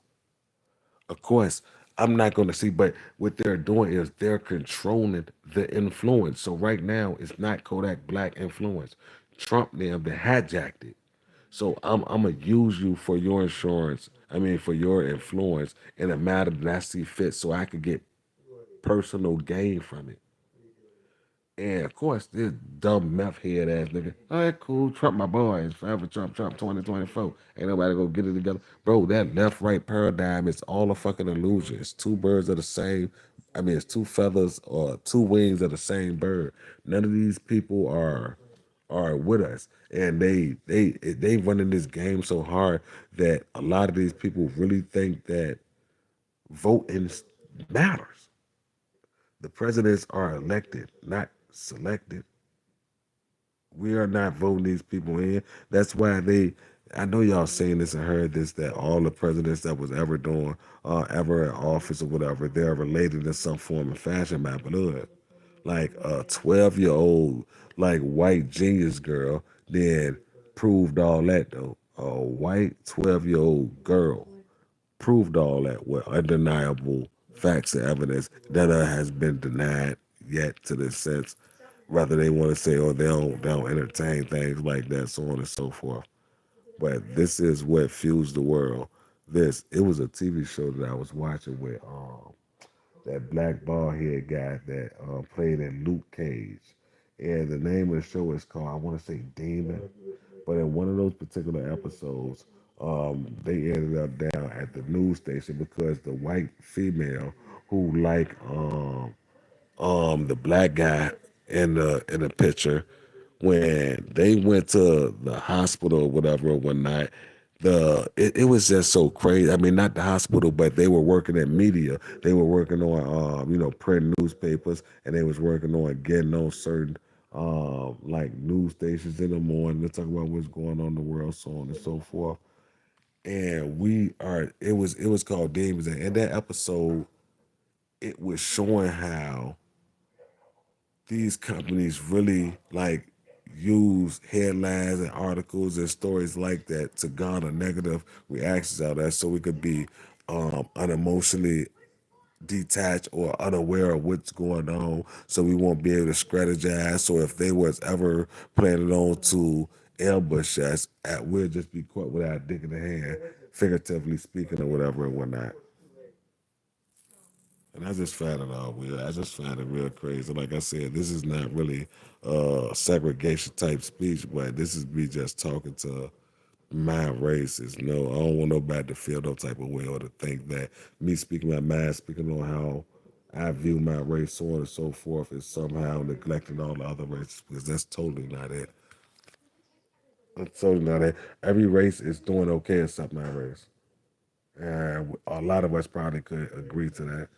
Of course, I'm not going to see, but what they're doing is they're controlling the influence. So right now, it's not Kodak Black influence. Trump now they hijacked it. So I'm gonna use you for your insurance. I mean, for your influence in a matter that I see fit, so I could get personal gain from it. And of course, this dumb meth head ass nigga. All right, cool. Trump my boy. It's forever Trump, Trump 2024. Ain't nobody gonna get it together. Bro, that left right paradigm is all a fucking illusion. It's two birds of the same. I mean, it's two feathers or two wings of the same bird. None of these people are with us. And they running this game so hard that a lot of these people really think that voting matters. The presidents are elected, not selected. We are not voting these people in. That's why I know y'all seen this and heard this, that all the presidents that was ever doing, ever in office or whatever, they're related in some form and fashion by blood. Like a 12-year-old, like white genius girl, then proved all that though. A white 12-year-old girl proved all that with undeniable facts and evidence that has been denied yet to this sense. Whether they want to say, oh, they don't entertain things like that, so on and so forth. But this is what fuels the world. It was a TV show that I was watching with that black bald head guy that played in Luke Cage. And the name of the show is called, I want to say Demon. But in one of those particular episodes, they ended up down at the news station because the white female who like the black guy in the picture, when they went to the hospital or whatever one night, it was just so crazy. I mean, not the hospital, but they were working at media. They were working on print newspapers, and they was working on getting on certain like news stations in the morning to talk about what's going on in the world, so on and so forth. And it was called Demons, and in that episode, it was showing how these companies really like use headlines and articles and stories like that to garner negative reactions out of that, so we could be unemotionally detached or unaware of what's going on, so we won't be able to strategize. So if they was ever planning on to ambush us, we'll just be caught with our dick in the hand, figuratively speaking, or whatever and whatnot. And I just find it all weird. I just find it real crazy. Like I said, this is not really segregation type speech, but this is me just talking to my race. Is no, I don't want nobody to feel no type of way or to think that me speaking my mind, speaking on how I view my race, so on and so forth, is somehow neglecting all the other races, because that's totally not it. That's totally not it. Every race is doing okay except my race. And a lot of us probably could agree to that.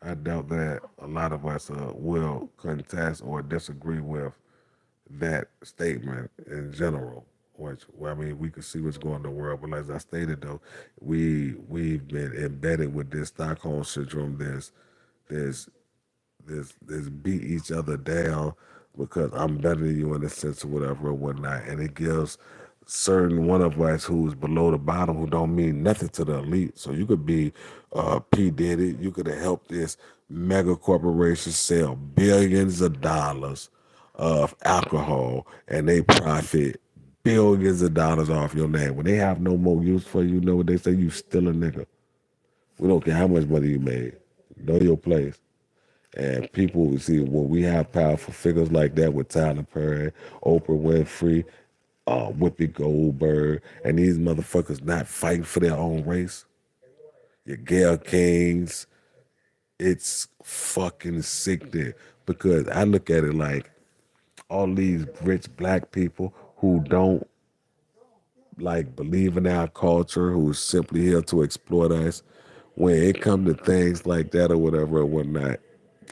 I doubt that a lot of us will contest or disagree with that statement in general. Which, well, I mean, we could see what's going on in the world, but as I stated though, we've been embedded with this Stockholm syndrome. This this beat each other down because I'm better than you in a sense or whatever or whatnot. And it gives certain one of us who's below the bottom who don't mean nothing to the elite. So you could be P. Diddy, you could have helped this mega corporation sell billions of dollars of alcohol and they profit billions of dollars off your name. When they have no more use for you, you know what they say? You still a nigga. We don't care how much money you made. Know your place. And people see when we have powerful figures like that with Tyler Perry, Oprah Winfrey, Whoopi Goldberg, and these motherfuckers not fighting for their own race. Your Gail Kings, it's fucking sickening because I look at it like all these rich black people who don't like believe in our culture, who's simply here to exploit us. When it comes to things like that or whatever or whatnot,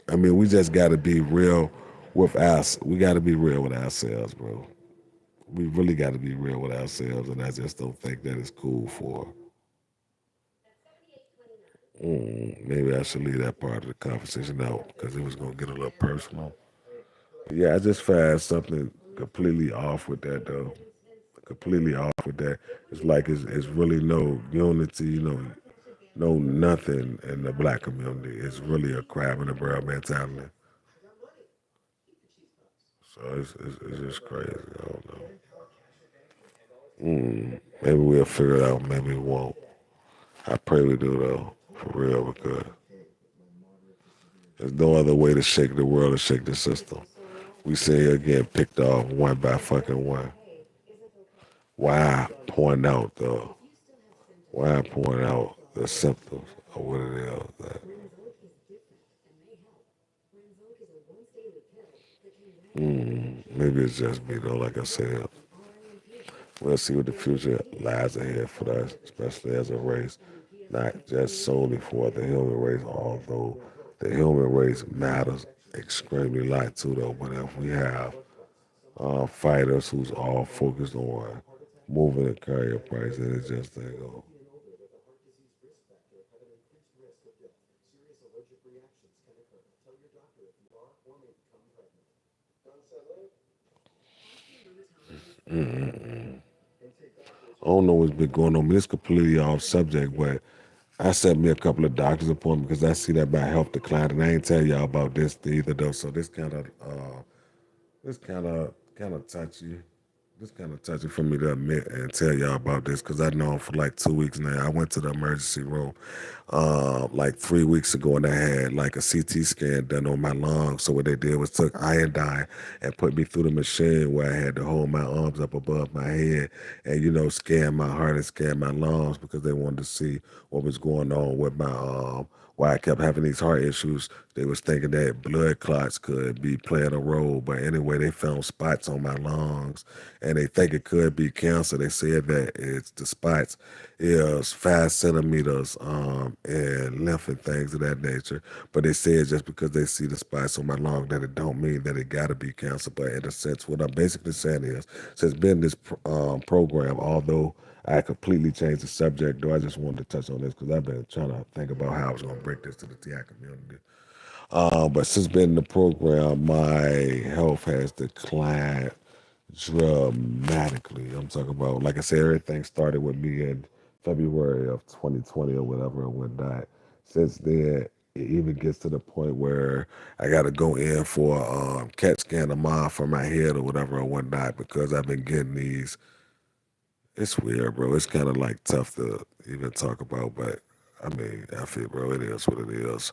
I mean, we just got to be real with us. We got to be real with ourselves, bro. We really got to be real with ourselves, and I just don't think that is cool for. Maybe I should leave that part of the conversation out because it was gonna get a little personal. Yeah, I just found something completely off with that though. Completely off with that. It's like it's really no unity, no nothing in the black community. It's really a crab in the barrel mentality. So it's just crazy. I don't know. Maybe we'll figure it out. Maybe we won't. I pray we do though, for real, because there's no other way to shake the world or shake the system. We see it getting picked off one by fucking one. Why point out though? Why point out the symptoms of what it is? Maybe it's just me though. Like I said, we'll see what the future lies ahead for us, especially as a race, not just solely for the human race, although the human race matters extremely lot too though. But if we have fighters who's all focused on moving the carrier price, and it just ain't go. I don't know what's been going on. I mean, it's completely off subject, but I set me a couple of doctor's appointments because I see that my health declined, and I ain't tell y'all about this either though. So this kind of touchy. This kind of touchy for me to admit and tell y'all about this because I know for like 2 weeks now. I went to the emergency room like 3 weeks ago, and I had like a CT scan done on my lungs. So what they did was took iodine and put me through the machine where I had to hold my arms up above my head and scan my heart and scan my lungs because they wanted to see what was going on with my why I kept having these heart issues. They was thinking that blood clots could be playing a role, but anyway, they found spots on my lungs, and they think it could be cancer. They said that it's the spots is 5 centimeters in length and things of that nature. But they said just because they see the spots on my lung, that it don't mean that it got to be cancer. But in a sense, what I'm basically saying is, since being this program, although I completely changed the subject, though I just wanted to touch on this because I've been trying to think about how I was going to break this to the TI community. But since being in the program, my health has declined dramatically. I'm talking about, like I said, everything started with me in February of 2020 or whatever and whatnot. Since then, it even gets to the point where I got to go in for a CAT scan of mine for my head or whatever and whatnot because I've been getting these. It's weird, bro. It's kind of like tough to even talk about, but I mean, I feel, bro, it is what it is.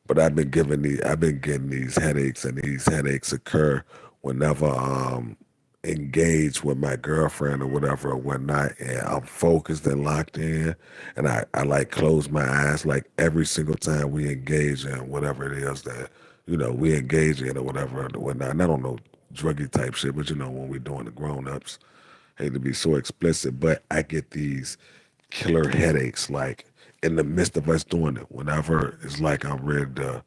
But I've been getting these headaches, and these headaches occur whenever engaged with my girlfriend or whatever or whatnot, and I'm focused and locked in, and I like close my eyes like every single time we engage in whatever it is that we engage in or whatever or whatnot. And I don't know druggy type shit, but when we doing the grown ups, hate to be so explicit, but I get these killer headaches like in the midst of us doing it. Whenever it's like I'm ready to,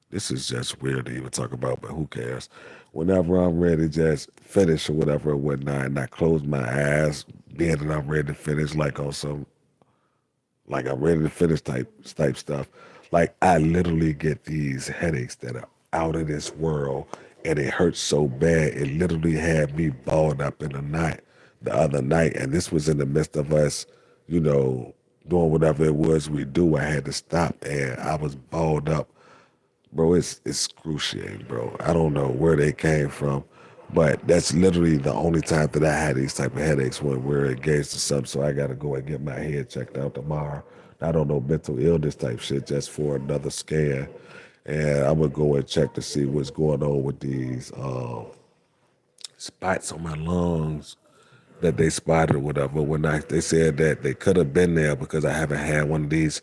this is just weird to even talk about, but who cares? Whenever I'm ready to just finish or whatever or whatnot, and I close my eyes, being that I'm ready to finish, like on some like I'm ready to finish type stuff. Like I literally get these headaches that are out of this world, and it hurts so bad. It literally had me balled up in the night the other night, and this was in the midst of us, you know, doing whatever it was we do. I had to stop, and I was balled up. Bro, it's excruciating, bro. I don't know where they came from, but that's literally the only time that I had these type of headaches when we're engaged to something. So I got to go and get my head checked out tomorrow. I don't know, mental illness type shit, just for another scan, and I'm gonna go and check to see what's going on with these spots on my lungs that they spotted or whatever. When they said that they could have been there because I haven't had one of these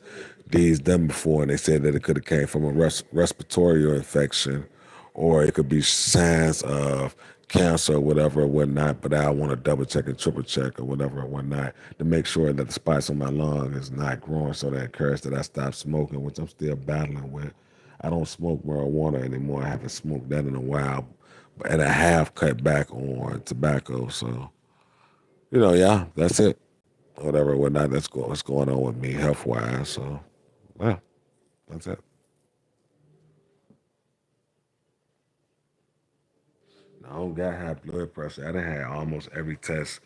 done before, and they said that it could have came from a respiratory infection, or it could be signs of cancer or whatever or whatnot. But I want to double check and triple check or whatever or whatnot to make sure that the spots on my lung is not growing, so that encourage that I stop smoking, which I'm still battling with. I don't smoke marijuana anymore. I haven't smoked that in a while, and I have cut back on tobacco. So yeah, that's it. Whatever, whatnot. What's going on with me health wise. So, yeah, that's it. I don't got high blood pressure. I done had almost every test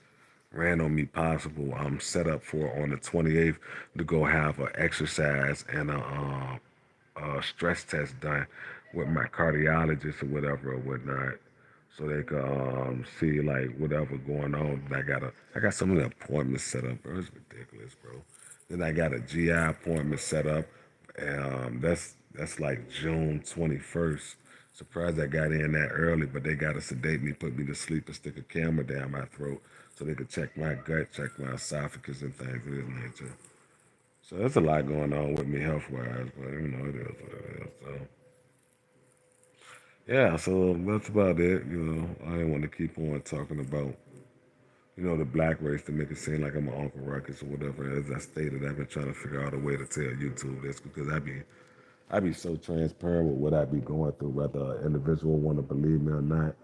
ran on me possible. I'm set up for on the 28th to go have a exercise and a stress test done with my cardiologist or whatever or whatnot, so they could see like whatever going on. I got some of the appointments set up, bro. It's ridiculous, bro. Then I got a GI appointment set up. That's like June 21st. Surprised I got in that early, but they got to sedate me, put me to sleep, and stick a camera down my throat so they could check my gut, check my esophagus, and things of this nature. So there's a lot going on with me health wise, but it is what it is. So yeah, so that's about it. I didn't want to keep on talking about the black race to make it seem like I'm an Uncle Ruckus or whatever. As I stated, I've been trying to figure out a way to tell YouTube this because I be so transparent with what I be going through, whether an individual want to believe me or not.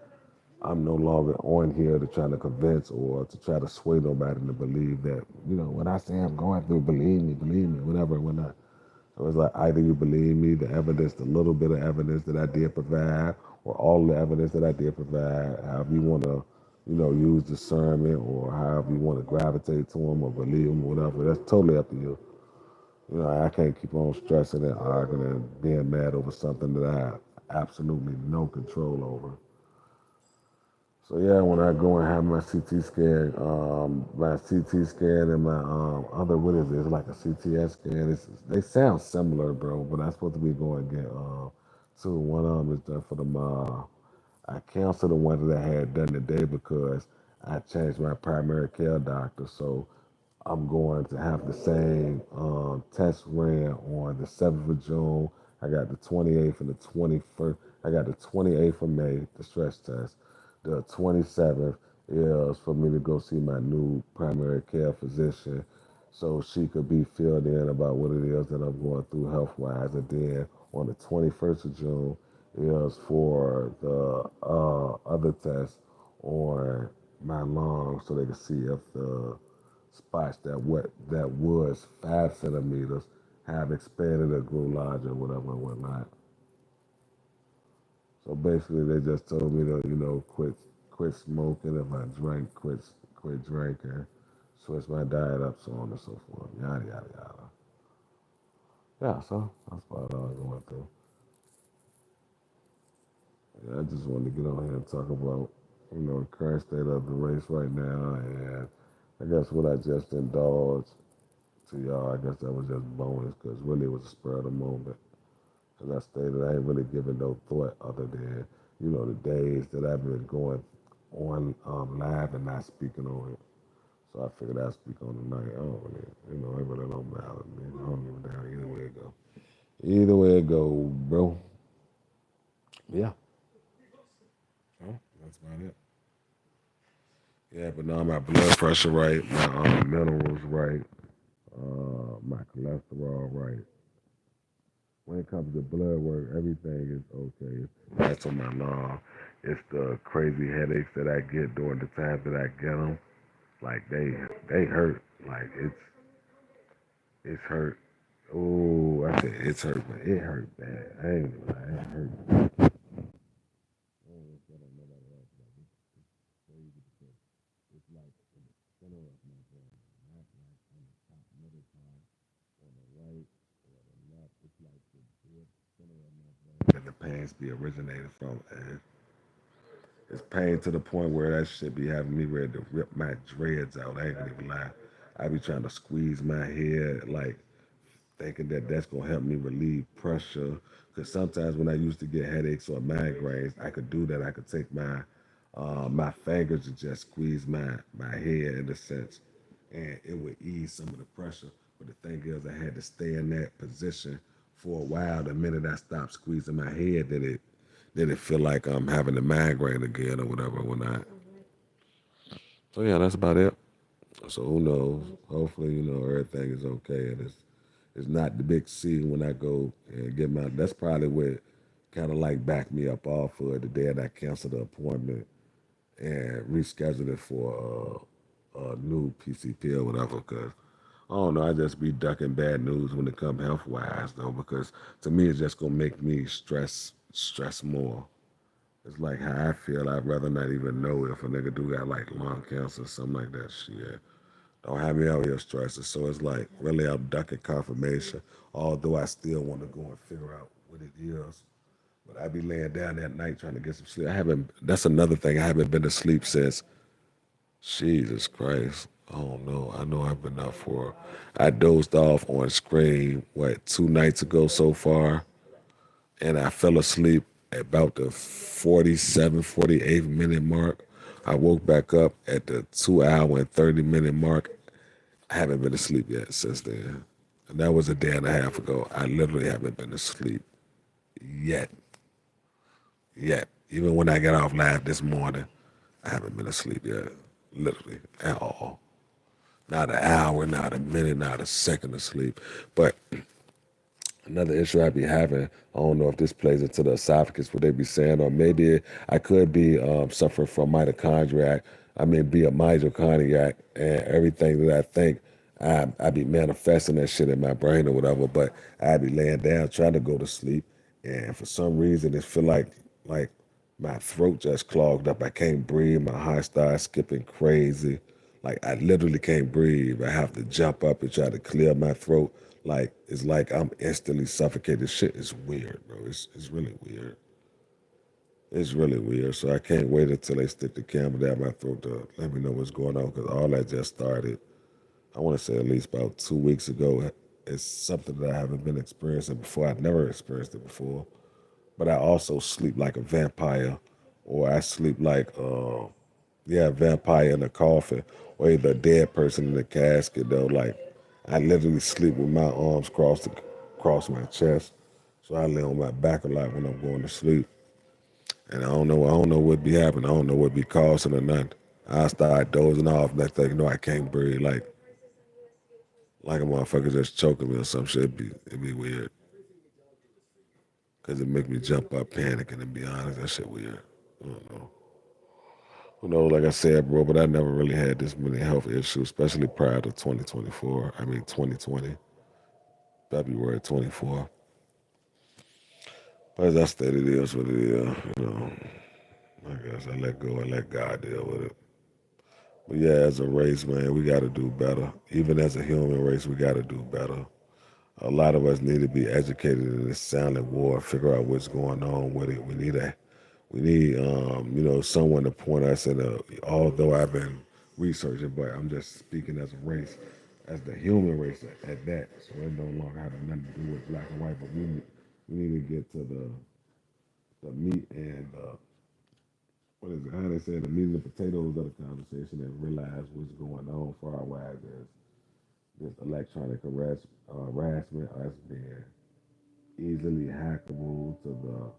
I'm no longer on here to try to convince or to try to sway nobody to believe that, what I say I'm going through, believe me, whatever, whatnot. So it's like either you believe me, the evidence, the little bit of evidence that I did provide, or all the evidence that I did provide, however you want to, use discernment or however you want to gravitate to them or believe them, whatever. That's totally up to you. I can't keep on stressing and arguing and being mad over something that I have absolutely no control over. So yeah, when I go and have my CT scan and my other what is it? It's like a CTS scan. They sound similar, bro, but I'm supposed to be going to get two. One of them is done for the I canceled the one that I had done today because I changed my primary care doctor. So I'm going to have the same test ran on the 7th of June. I got the 28th and the 21st. I got the 28th of May, the stress test. The 27th is for me to go see my new primary care physician so she could be filled in about what it is that I'm going through health wise. And then on the 21st of June is for the other test on my lungs so they can see if the spots that was 5 centimeters have expanded or grew larger, whatever and whatnot. So basically, they just told me to quit smoking. If I drink, quit drinking, switch my diet up, so on and so forth. Yada yada yada. Yeah, so that's about all I'm going through. Yeah, I just wanted to get on here and talk about the current state of the race right now, and I guess what I just indulged to y'all, I guess that was just bonus because really it was a spur of the moment. As I stated, I ain't really giving no thought other than, the days that I've been going on live and not speaking on it. So I figured I'd speak on it tonight. I don't really, it really don't matter to me. I don't give a damn either way it go. Either way it go, bro. Yeah. Oh, that's about it. Yeah, but now my blood pressure right, my minerals right, my cholesterol right. When it comes to blood work, everything is okay. That's on my law. It's the crazy headaches that I get during the times that I get them. Like they hurt. Like it's hurt. Oh, I said it's hurt, but it hurt bad. I ain't gonna lie, it hurt. I don't know if that on nobody else, but it's crazy because it's like in the center of my brain, not like on the top middle part, on the right or the left. It's like the dead center of my brain that the pains be originating from, and it's pain to the point where that shit be having me ready to rip my dreads out. I ain't gonna even lie. I be trying to squeeze my head, like thinking that that's gonna help me relieve pressure. Because sometimes when I used to get headaches or migraines, I could do that. I could take my fingers and just squeeze my head in a sense, and it would ease some of the pressure. But the thing is, I had to stay in that position for a while. The minute I stopped squeezing my head, then it feel like I'm having a migraine again or whatever when I. So yeah, that's about it. So who knows? Hopefully, everything is okay and it's not the big C when I go and get my. That's probably what kind of like backed me up off of the day that I canceled the appointment and rescheduled it for a new PCP or whatever. Cause I don't know, I just be ducking bad news when it comes health wise though. Because to me, it's just gonna make me stress more. It's like how I feel. I'd rather not even know if a nigga do got like lung cancer or something like that shit. Don't have me out here stressing. So it's like really I'm ducking confirmation. Although I still want to go and figure out what it is. But I be laying down at night trying to get some sleep. I haven't that's another thing. I haven't been to sleep since Jesus Christ. I don't know. I know I've been up for I dozed off on screen, 2 nights ago so far, and I fell asleep at about the 47, 48th minute mark. I woke back up at the 2 hour and 30 minute mark. I haven't been to sleep yet since then. And that was a day and a half ago. I literally haven't been to sleep yet. Yet. Even when I got off live this morning, I haven't been asleep yet. Literally at all. Not an hour, not a minute, not a second of sleep. But another issue I be having, I don't know if this plays into the esophagus, what they be saying, or maybe I could be suffering from mitochondriac. I mean, be a mitochondriac, and everything that I think, I be manifesting that shit in my brain or whatever. But I be laying down trying to go to sleep, and for some reason, it feel like my throat just clogged up. I can't breathe. My heart starts skipping crazy. Like I literally can't breathe. I have to jump up and try to clear my throat. Like it's like I'm instantly suffocated. Shit is weird, bro. It's really weird. It's really weird. So I can't wait until they stick the camera down my throat to let me know what's going on because all that just started. I want to say at least about 2 weeks ago. It's something that I haven't been experiencing before. I've never experienced it before. But I also sleep like a vampire, or I sleep like yeah, a vampire in a coffin, or either a dead person in a casket. Though, like I literally sleep with my arms across my chest, so I lay on my back a lot when I'm going to sleep. And I don't know what be happening. I don't know what be causing or nothing. I start dozing off. Next thing you know, I can't breathe. Like a motherfucker just choking me or some shit. It be weird. Cause it make me jump up, panicking, and be honest, that shit weird. I don't know. Who knows? Like I said, bro, but I never really had this many health issues, especially prior to 2024. I mean, 2020, February 24. But as I stated, it is what it is. You know, I guess I let go and let God deal with it. But yeah, as a race, man, we got to do better. Even as a human race, we got to do better. A lot of us need to be educated in this silent war, figure out what's going on with it. We need, someone to point us in a. Although I've been researching, but I'm just speaking as a race, as the human race at that. So it no longer have nothing to do with black and white. But we need to get to the meat and what is it? How they say the meat and the potatoes of the conversation and realize what's going on for our wives as this electronic harassment, us being easily hackable to the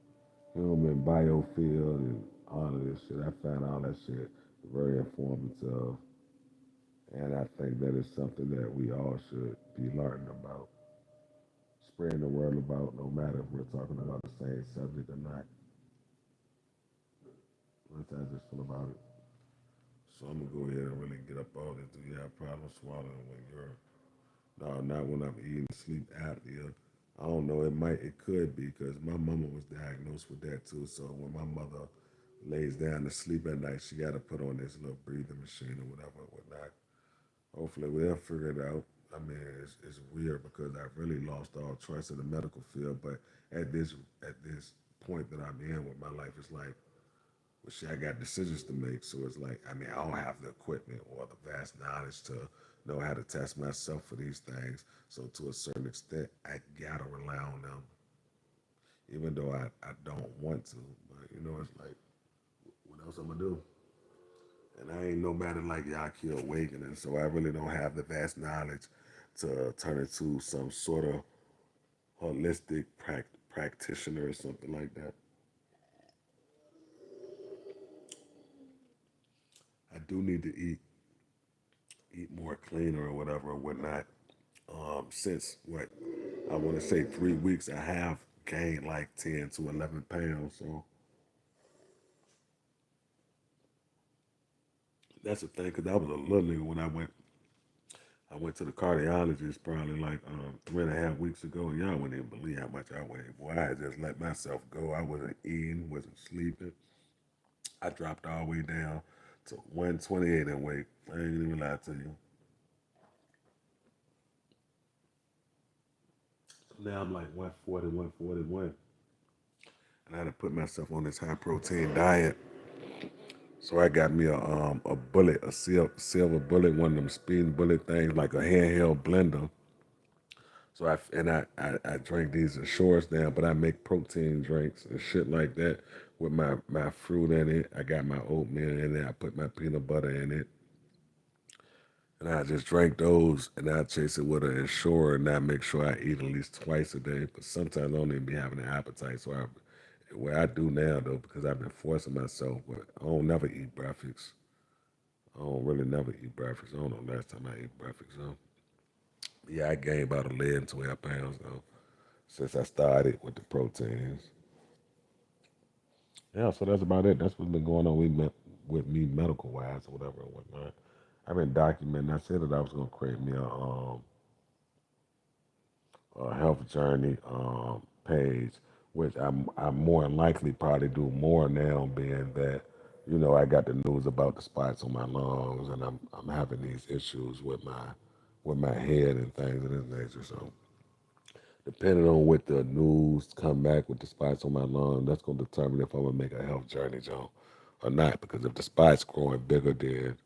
human biofield and all of this shit. I found all that shit very informative, and I think that is something that we all should be learning about, spreading the word about, no matter if we're talking about the same subject or not. That's how I just feel about it. So I'm gonna go ahead and really get up all this. Do you have problems swallowing when you're no, not when I'm eating sleep apnea. I don't know. It could be because my mama was diagnosed with that too. So when my mother lays down to sleep at night, she got to put on this little breathing machine or whatever, whatnot. Hopefully we'll figure it out. I mean, it's weird because I've really lost all trust in the medical field. But at this point that I'm in with my life, it's like, well, shit, I got decisions to make. So it's like, I mean, I don't have the equipment or the vast knowledge to know how to test myself for these things. So to a certain extent, I gotta rely on them, even though I don't want to. But it's like, what else I'm gonna do? And I ain't no matter like Yaki Awakening, so I really don't have the vast knowledge to turn into some sort of holistic practitioner or something like that. I do need to eat more cleaner or whatever or whatnot. Since what I want to say 3 weeks, I have gained like 10 to 11 pounds. So that's the thing, because I was a little nigga when I went to the cardiologist probably like 3.5 weeks ago. Y'all wouldn't even believe how much I weighed. Boy, I had just let myself go. I wasn't eating, wasn't sleeping. I dropped all the way down to 128 in weight. I ain't gonna even lie to you. So now I'm like 140, 141. And I had to put myself on this high protein diet. So I got me a bullet, a silver bullet, one of them speeding bullet things, like a handheld blender. So I drink these shorts down, but I make protein drinks and shit like that with my fruit in it. I got my oatmeal in it. I put my peanut butter in it, and I just drink those, and I chase it with an Ensure, and I make sure I eat at least twice a day. But sometimes I don't even be having an appetite. So what I do now though, because I've been forcing myself, but I don't never eat breakfast. I don't really never eat breakfast. I don't know last time I ate breakfast. So yeah, I gained about 11, 12 pounds though since I started with the proteins. Yeah, so that's about it. That's what's been going on with me medical wise or whatever and whatnot. I've been documenting. I said that I was gonna create me a health journey page, which I'm more than likely probably do more now, being that I got the news about the spots on my lungs and I'm having these issues with my head and things of this nature. So depending on what the news come back with the spots on my lung, that's gonna determine if I'm gonna make a health journey, John, or not. Because if the spots growing bigger, then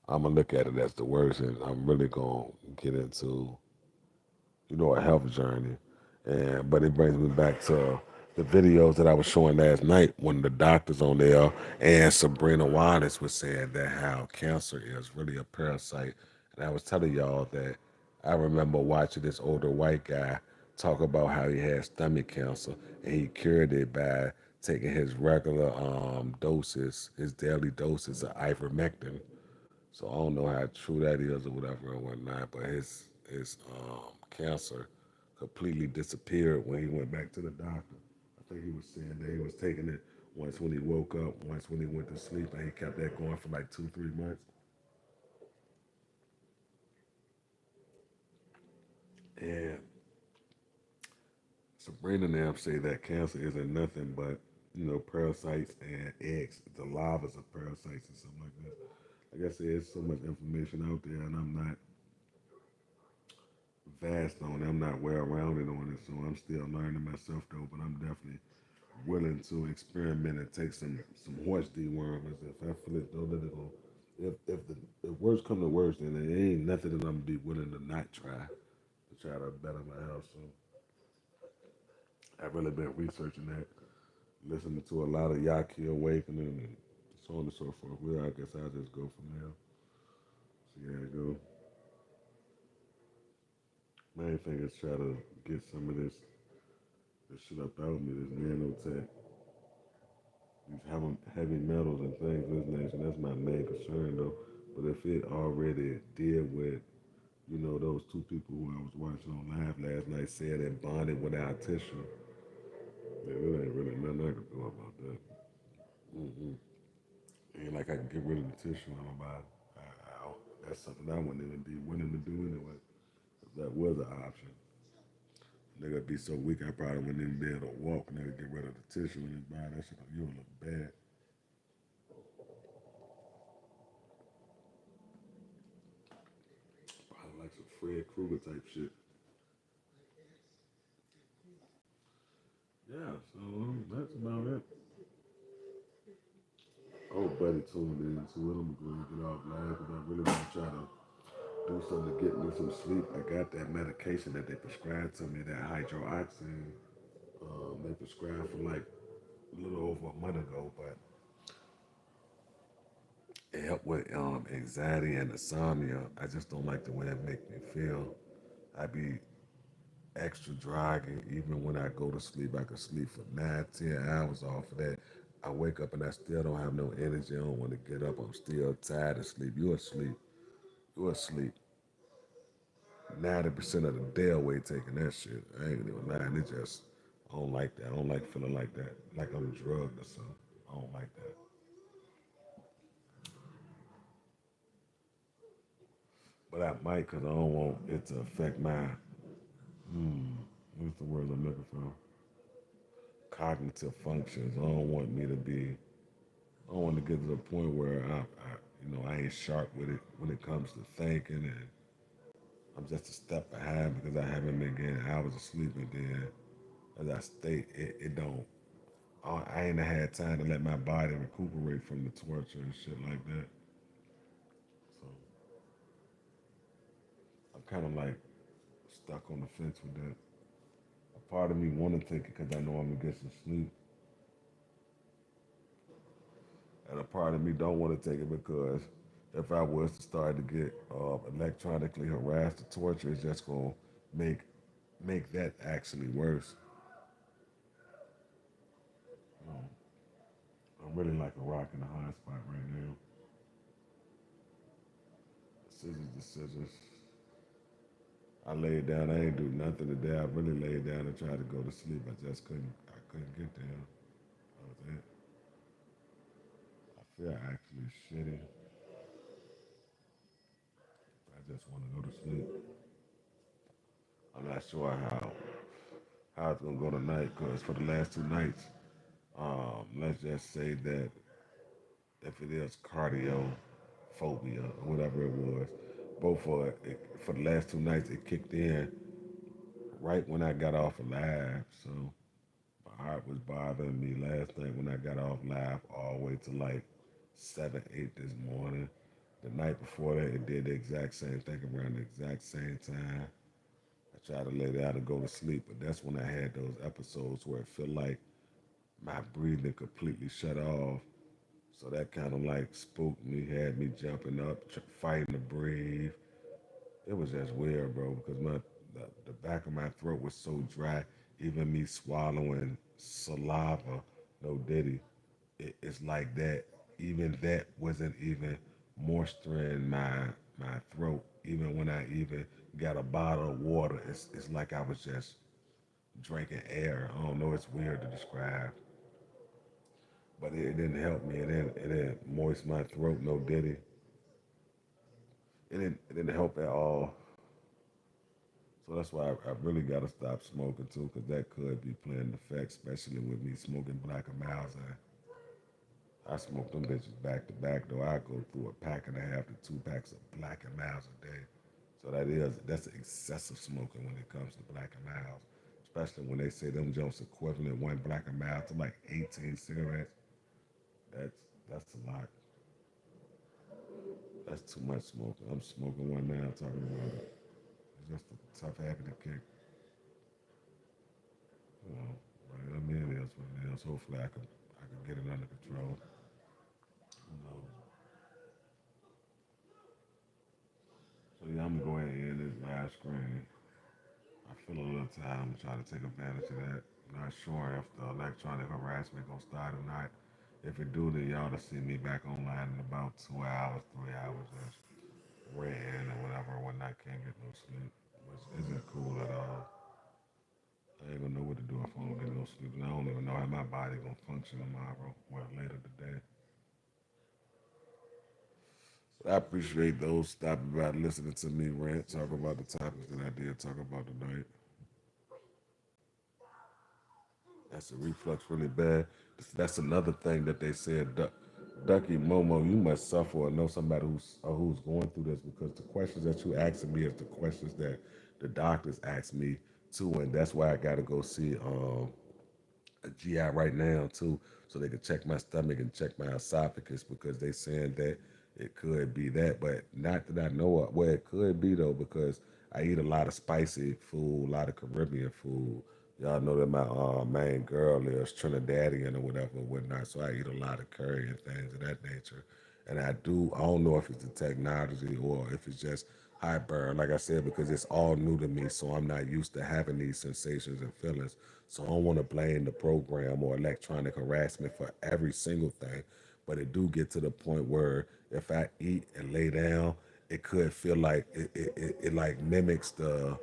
I'm gonna look at it as the worst, and I'm really gonna get into a health journey. And but it brings me back to the videos that I was showing last night when the doctors on there and Sabrina Wallace was saying that how cancer is really a parasite. And I was telling y'all that I remember watching this older white guy talk about how he had stomach cancer and he cured it by taking his regular doses, his daily doses of ivermectin. So I don't know how true that is or whatever and whatnot, but his cancer completely disappeared when he went back to the doctor. I think he was saying that he was taking it once when he woke up, once when he went to sleep, and he kept that going for like 2, 3 months. And Sabrina and them say that cancer isn't nothing but parasites and eggs. The larvae of parasites and something like that. Like I said, there's so much information out there, and I'm not vast on it. I'm not well rounded on it, so I'm still learning myself though. But I'm definitely willing to experiment and take some horse deworm as if I feel it though that it'll if the if worst come to worst, then it ain't nothing that I'm gonna be willing to not try to better my health. So I've really been researching that, listening to a lot of Yaki Awakening and so on and so forth. Well, I guess I'll just go from there. See how it go. Main thing is try to get some of this shit up out of me, this nanotech, these heavy metals and things of this nature. That's my main concern though. But if it already did what, those two people who I was watching on live last night said and bonded without tissue, then it ain't really nothing I can do about that. Mm-mm. Ain't like I can get rid of the tissue in my body. That's something I wouldn't even be willing to do anyway. If that was an option. Nigga be so weak I probably wouldn't even be able to walk. Nigga get rid of the tissue in his body. That shit, you would look bad. Probably like some Fred Krueger type shit. Yeah, so that's about it. Oh, buddy tuned in to it. I'm going to get off live because I really want to try to do something to get me some sleep. I got that medication that they prescribed to me, that hydroxyzine. They prescribed for like a little over a month ago, but it helped with anxiety and insomnia. I just don't like the way it make me feel. I be extra draggy. Even when I go to sleep, I can sleep for 9, 10 hours off of that. I wake up and I still don't have no energy. I don't want to get up. I'm still tired of sleep. You asleep. You asleep. 90% of the day away taking that shit. I ain't even lying. It just, I don't like that. I don't like feeling like that. Like I'm drugged or something. I don't like that. But I might because I don't want it to affect my, what's the word I'm looking for? Cognitive functions. I don't want me to be I don't want to get to the point where I ain't sharp with it when it comes to thinking, and I'm just a step behind because I haven't been getting hours of sleep. And then, as I state, it don't. I ain't had time to let my body recuperate from the torture and shit like that. So I'm kind of like stuck on the fence with that. A part of me want to take it because I know I'm gonna get some sleep, and a part of me don't want to take it because if I was to start to get electronically harassed or torture, it's just gonna make make that actually worse. I'm really like a rock in a hard spot right now. Decisions. I laid down. I ain't do nothing today. I really laid down and tried to go to sleep. I just couldn't. I couldn't get there. That was it. I feel actually shitty. I just want to go to sleep. I'm not sure how it's gonna go tonight because for the last 2 nights, let's just say that if it is cardio phobia or whatever it was, both for the last 2 nights it kicked in right when I got off of live, so my heart was bothering me last night when I got off live all the way to like 7, 8 this morning. The night before that, it did the exact same thing around the exact same time. I tried to lay down and go to sleep, but that's when I had those episodes where it felt like my breathing completely shut off. So that kind of like spooked me, had me jumping up, fighting to breathe. It was just weird, bro, because the back of my throat was so dry. Even me swallowing saliva, no diddy, it's like that. Even that wasn't even moisturizing my throat. Even when I even got a bottle of water, it's like I was just drinking air. I don't know. It's weird to describe, but it didn't help me. It didn't moist my throat. No diddy. It didn't help at all. So that's why I really got to stop smoking too, because that could be playing the effect, especially with me smoking Black and Miles. And I smoke them bitches back to back, though. I go through a pack and a half to 2 packs of Black and Miles a day. So that's excessive smoking when it comes to Black and Miles, especially when they say them jumps equivalent one Black and Miles to like 18 cigarettes. That's that's a lot. That's too much smoking. I'm smoking one now, talking about it. It's just a tough habit to kick. You know, but I mean, it is what it is. Hopefully, I can get it under control. You know. So yeah, I'm gonna go ahead and end this live screen. I feel a little tired. I'm gonna try to take advantage of that. Not sure if the electronic harassment gonna start or not. If it do, then y'all to see me back online in about 2 hours, 3 hours, just ranting or whatever when I can't get no sleep, which isn't cool at all. I ain't gonna know what to do if I don't get no sleep, and I don't even know how my body gonna function tomorrow or later today. I appreciate those stopping by listening to me rant, talk about the topics that I did talk about tonight. That's a reflux really bad. That's another thing that they said. Ducky Momo, you must suffer or know somebody who's going through this because the questions that you asking me is the questions that the doctors ask me too, and that's why I got to go see a GI right now too, so they can check my stomach and check my esophagus because they saying that it could be that, but not that I know of. Well, it could be though because I eat a lot of spicy food, a lot of Caribbean food. Y'all know that my main girl is Trinidadian or whatever, whatnot. So I eat a lot of curry and things of that nature. And I don't know if it's the technology or if it's just heartburn, like I said, because it's all new to me. So I'm not used to having these sensations and feelings. So I don't want to blame the program or electronic harassment for every single thing. But it do get to the point where if I eat and lay down, it could feel like it like mimics the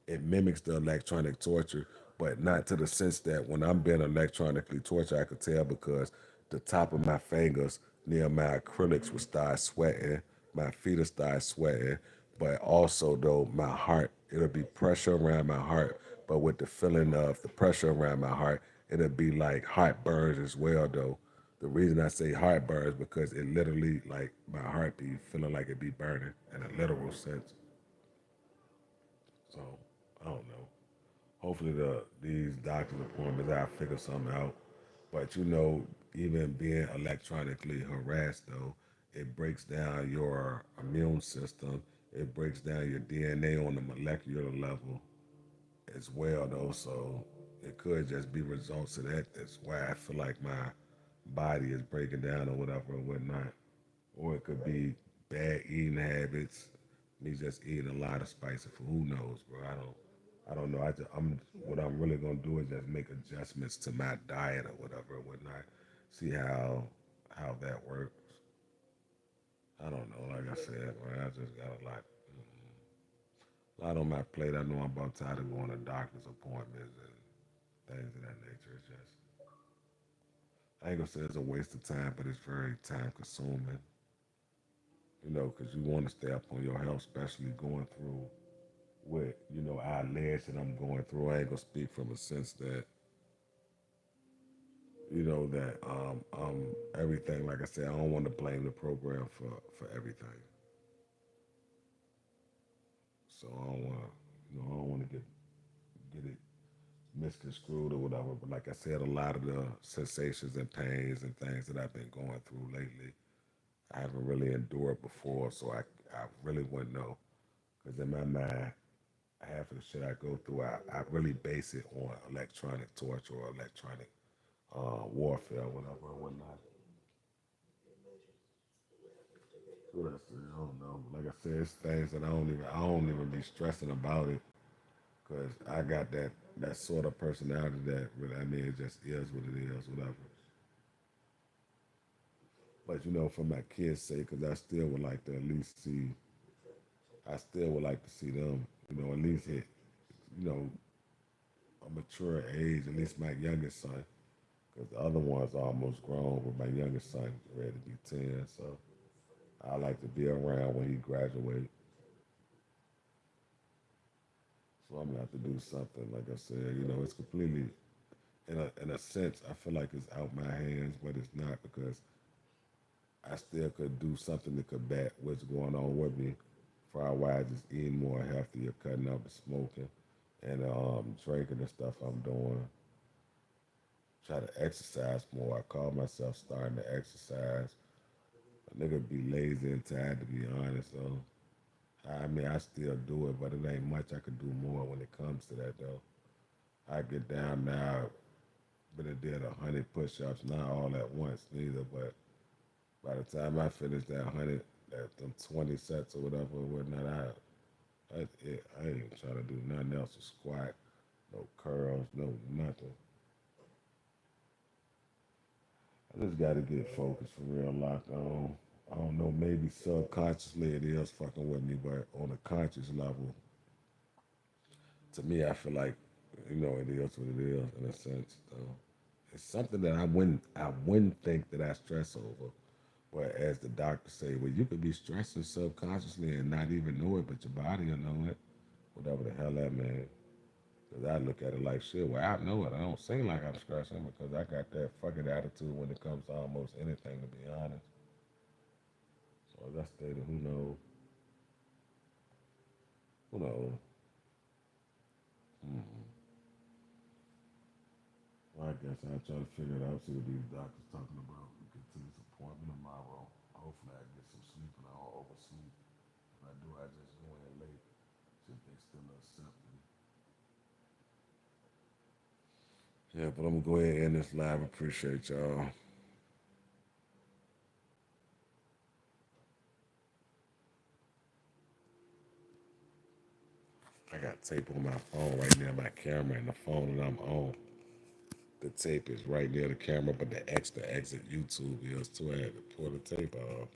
electronic torture, but not to the sense that when I'm being electronically tortured, I could tell because the top of my fingers near my acrylics would start sweating, my feet would start sweating, but also though my heart, it'll be pressure around my heart, but with the feeling of the pressure around my heart, it'll be like heart burns as well though. The reason I say heart burns because it literally like my heart be feeling like it be burning in a literal sense. So I don't know. Hopefully these doctor's appointments I figure something out. But even being electronically harassed though, it breaks down your immune system. It breaks down your DNA on the molecular level as well though. So it could just be results of that. That's why I feel like my body is breaking down or whatever or whatnot. Or it could be bad eating habits, me just eating a lot of spicy food. Who knows, bro? I don't know. I'm what I'm really gonna do is just make adjustments to my diet or whatever or whatnot. See how that works. I don't know. Like I said, man, I just got a lot on my plate. I know I'm about tired of going to doctor's appointments and things of that nature. It's just I ain't gonna say it's a waste of time, but it's very time consuming. Because you want to stay up on your health, especially going through what our ledge that I'm going through. I ain't gonna speak from a sense that that everything. Like I said, I don't want to blame the program for everything. So I don't want to I don't want to get misconstrued or whatever. But like I said, a lot of the sensations and pains and things that I've been going through lately, I haven't really endured before, so I really wouldn't know. Because in my mind, half of the shit I go through, I really base it on electronic torture or electronic warfare, whatever and whatnot. So that's it. I don't know. Like I said, it's things that I don't even be stressing about it because I got that sort of personality that really, I mean, it just is what it is, whatever. But for my kids' sake, because I still would like to at least see, I still would like to see them, at least hit, you know, a mature age, at least my youngest son, because the other one's almost grown, but my youngest son ready to be 10, so I like to be around when he graduates. So I'm gonna have to do something. Like I said, it's completely, in a sense, I feel like it's out my hands, but it's not because I still could do something to combat what's going on with me. Far wise, just eating more healthier, cutting out the smoking and drinking and stuff I'm doing. Try to exercise more. I call myself starting to exercise. A nigga be lazy and tired to be honest. So I mean, I still do it, but it ain't much I could do more when it comes to that though. I get down now, but it did 100 push-ups, not all at once neither, but by the time I finish that 100, that them 20 sets or whatever, whatnot, that's it. I ain't even trying to do nothing else. A squat, no curls, no nothing. I just got to get focused for real, locked on. I don't know, maybe subconsciously it is fucking with me, but on a conscious level, to me, I feel like, it is what it is in a sense. Though. It's something that I wouldn't think that I stress over. But as the doctor say, well, you could be stressing subconsciously and not even know it, but your body will know it. Whatever the hell that means. Because I look at it like shit. Well, I know it. I don't seem like I'm stressing because I got that fucking attitude when it comes to almost anything, to be honest. So as I stated, who knows? Who knows? Hmm. Well, I guess I'll try to figure it out, see what these doctors talking about. We get to this appointment tomorrow. Hopefully I get some sleep and I don't oversleep. If I do, I just go in late. See if they still accept me. Yeah, but I'm gonna go ahead and end this live. Appreciate y'all. I got tape on my phone right near my camera and the phone that I'm on. The tape is right near the camera, but the extra exit YouTube is too. I had to pull the tape off.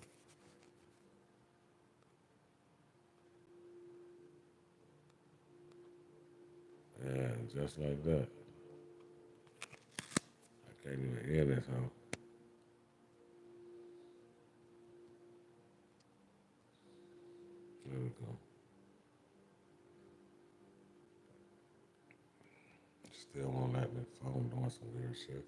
Yeah, just like that. I can't even hear this, huh? There we go. Still won't let me. Phone doing some weird shit.